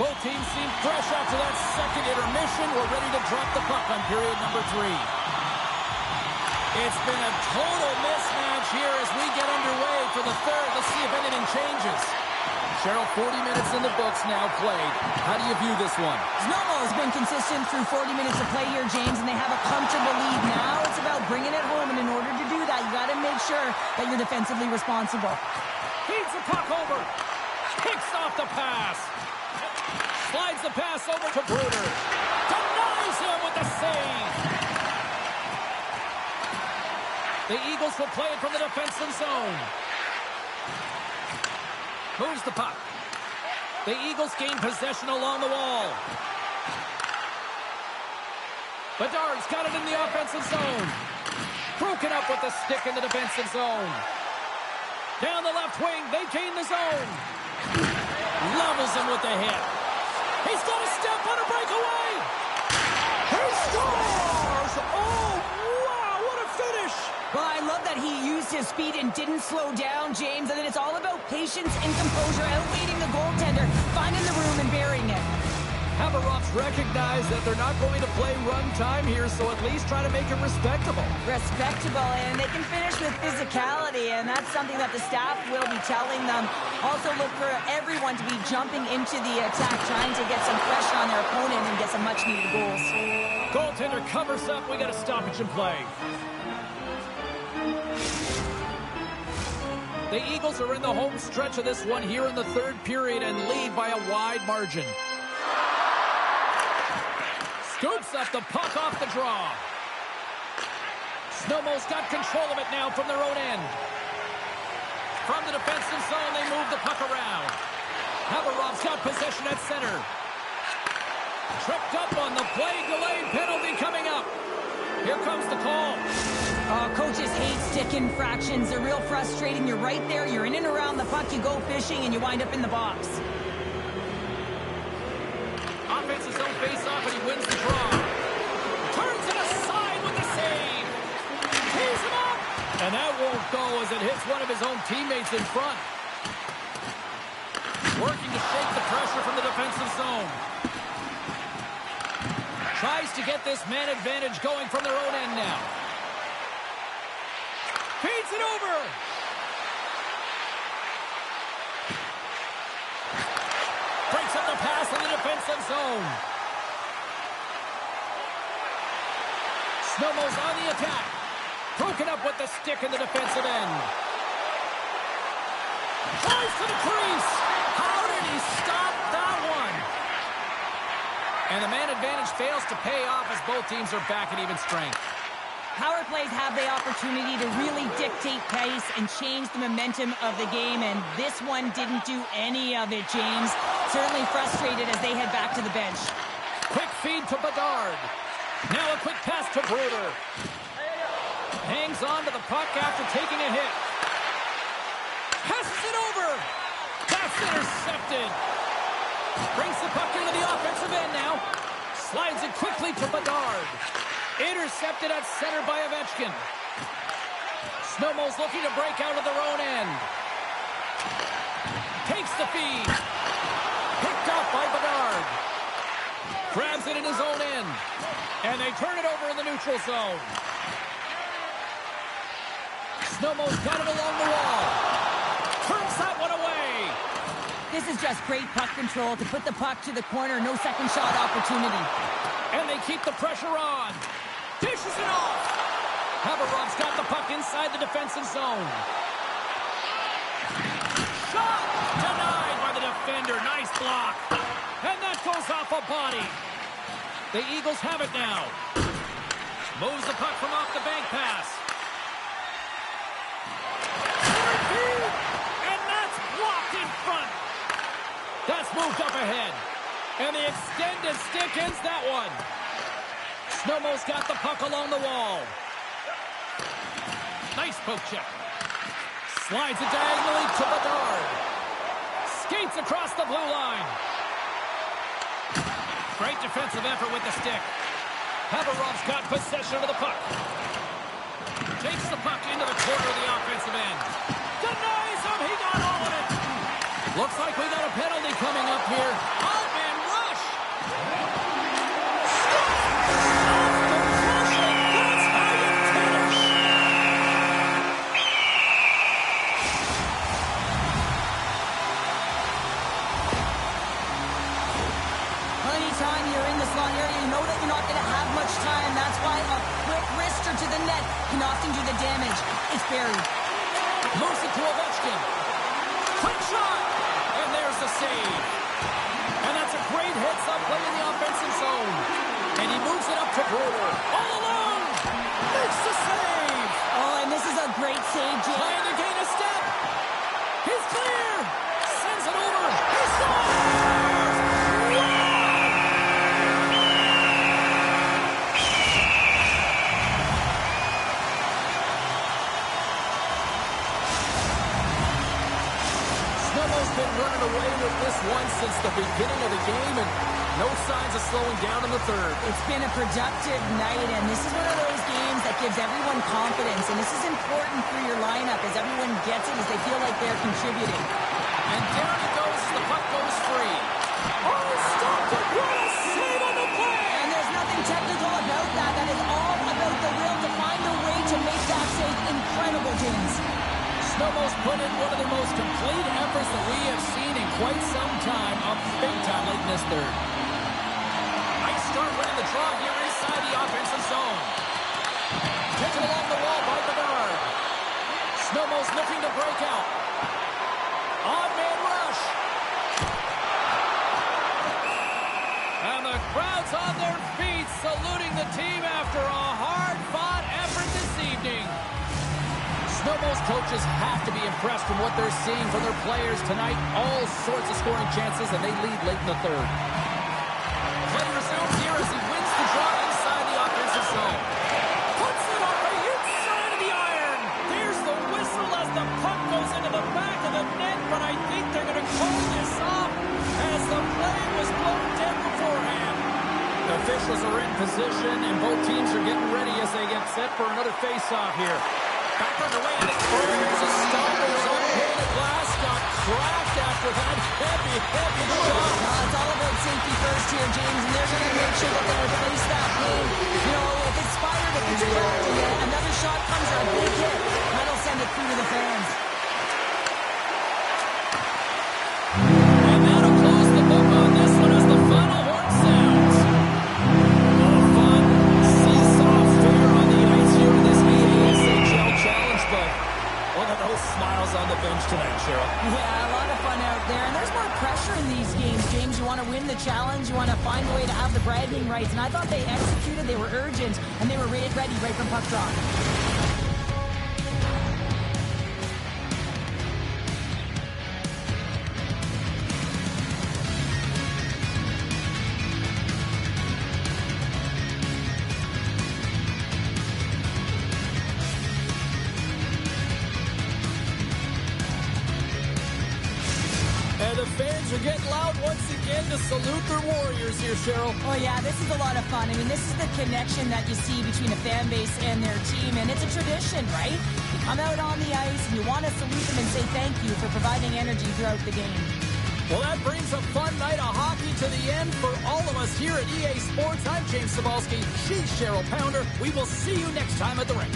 Both teams seem fresh after that second intermission. We're ready to drop the puck on period number 3. It's been a total mismatch here as we get underway for the 3rd. Let's see if anything changes. Cheryl, 40 minutes in the books now played. How do you view this one? Znojmo has been consistent through 40 minutes of play here, James, and they have a comfortable lead. Now it's about bringing it home, and in order to do that, you got to make sure that you're defensively responsible. Feeds the puck over. Kicks off the pass. Slides the pass over to Bruder. Denies him with the save. The Eagles will play it from the defensive zone. Moves the puck. The Eagles gain possession along the wall. Bedard's got it in the offensive zone. Broken up with the stick in the defensive zone. Down the left wing, they gain the zone. Levels him with the hit. He's got a step on a breakaway. He scores! Oh, wow, what a finish! Well, I love that he used his feet and didn't slow down, James. And then it's all about patience and composure, outweighing the goaltender, finding the room and burying it. Haveroffs recognize that they're not going to play run time here, so at least try to make it respectable. Respectable, and they can finish with physicality, and that's something that the staff will be telling them. Also look for everyone to be jumping into the attack, trying to get some pressure on their opponent and get some much-needed goals. Goaltender covers up. We got a stoppage in play. The Eagles are in the home stretch of this one here in the 3rd period and lead by a wide margin. Scoops up the puck off the draw. Snowmo's got control of it now from their own end. From the defensive zone, they move the puck around. Haveroff's got possession at center. Tripped up on the play, delayed penalty coming up. Here comes the call. Coaches hate stick infractions. They're real frustrating. You're right there. You're in and around the puck. You go fishing, and you wind up in the box. Offensive zone face-off, and he wins the draw. Turns it aside with the save. Tees him up. And that won't go as it hits one of his own teammates in front. Working to shake the pressure from the defensive zone. Tries to get this man advantage going from their own end now. Feeds it over. Breaks up the pass in the defensive zone. Snowmo's on the attack. Broken up with the stick in the defensive end. Tries to the crease. How did he stop that one? And the man advantage fails to pay off as both teams are back at even strength. Power plays have the opportunity to really dictate pace and change the momentum of the game, and this one didn't do any of it, James. Certainly frustrated as they head back to the bench. Quick feed to Bedard. Now a quick pass to Bruder. Hangs on to the puck after taking a hit. Passes it over. That's intercepted. Brings the puck into the offensive end now. Slides it quickly to Bedard. Intercepted at center by Ovechkin. Snowmo's looking to break out of their own end. Takes the feed. Picked up by Bedard. Grabs it in his own end. And they turn it over in the neutral zone. Znojmo's got it along the wall. Turns that one away. This is just great puck control to put the puck to the corner. No second shot opportunity. And they keep the pressure on. Dishes it off. Haberov's got the puck inside the defensive zone. Shot denied by the defender. Nice block. And that goes off a body. The Eagles have it now. Moves the puck from off the bank pass. And that's blocked in front. That's moved up ahead. And the extended stick ends that one. Znojmo's got the puck along the wall. Nice poke check. Slides it diagonally to Bedard. Skates across the blue line. Great defensive effort with the stick. Haberov's got possession of the puck. Takes the puck into the corner of the offensive end. Denies him. He got all of it. Looks like we got a penalty coming up here. Oh, man, rush. That's how you finish. Anytime you're in the slot area, you know that you're not going to have much time. That's why a quick wrister to the net can often do the damage. It's buried. Moves it to Ovechkin. Quick shot. And there's the save. And that's a great heads-up play in the offensive zone. And he moves it up to Bruder. All alone. Makes the save. Oh, and this is a great save, Jay. Trying to gain a step. He's clear. Sends it over. He scores. Snowball's been running away with this one since the beginning of the game, and no signs of slowing down in the third. It's been a productive night, and this is one of those games that gives everyone confidence, and this is important for your lineup as everyone gets it, as they feel like they're contributing. And down it goes as the puck goes free. Oh, stopped it! What a save on the play! And there's nothing technical about that. That is all about the will to find a way to make that save incredible, James. Snowball's put in one of the most complete efforts that we have seen in quite some time, up big time late in this third. Nice start winning the draw here inside the offensive zone. Taken along the wall by Bedard. Snowball's looking to break out. Odd man rush. And the crowd's on their feet saluting the team after a hard-fought effort this evening. Snowball's coaches have to be impressed from what they're seeing from their players tonight. All sorts of scoring chances, and they lead late in the third. Play resumes here as he wins the draw inside the offensive zone. Puts it off the inside of the iron. There's the whistle as the puck goes into the back of the net, but I think they're going to call this off as the play was blown dead beforehand. The officials are in position, and both teams are getting ready as they get set for another face-off here. Back underway, and there's a stoppers on the glass. Got cracked after that heavy shot. It's all about safety first here, James, and they're going to make sure that they replace that plane. You know, if it's fired, if it's cracked, and another shot comes or a big hit, that'll send it through to the fans. And that'll close the book on this one as the final horn sounds. A fun seesaw fair on the ice here in this UEGHL challenge, but look at those smiles on the bench tonight, Cheryl. Yeah, a lot of fun out there, and there's more pressure in these games, James. You want to win the challenge, you want to find a way to have the bragging rights, and I thought they executed, they were urgent, and they were ready right from puck drop. And the fans are getting loud once again to salute their warriors here, Cheryl. Oh, yeah, this is a lot of fun. I mean, this is the connection that you see between a fan base and their team, and it's a tradition, right? You come out on the ice, and you want to salute them and say thank you for providing energy throughout the game. Well, that brings a fun night of hockey to the end for all of us here at EA Sports. I'm James Cebulski. She's Cheryl Pounder. We will see you next time at the rink.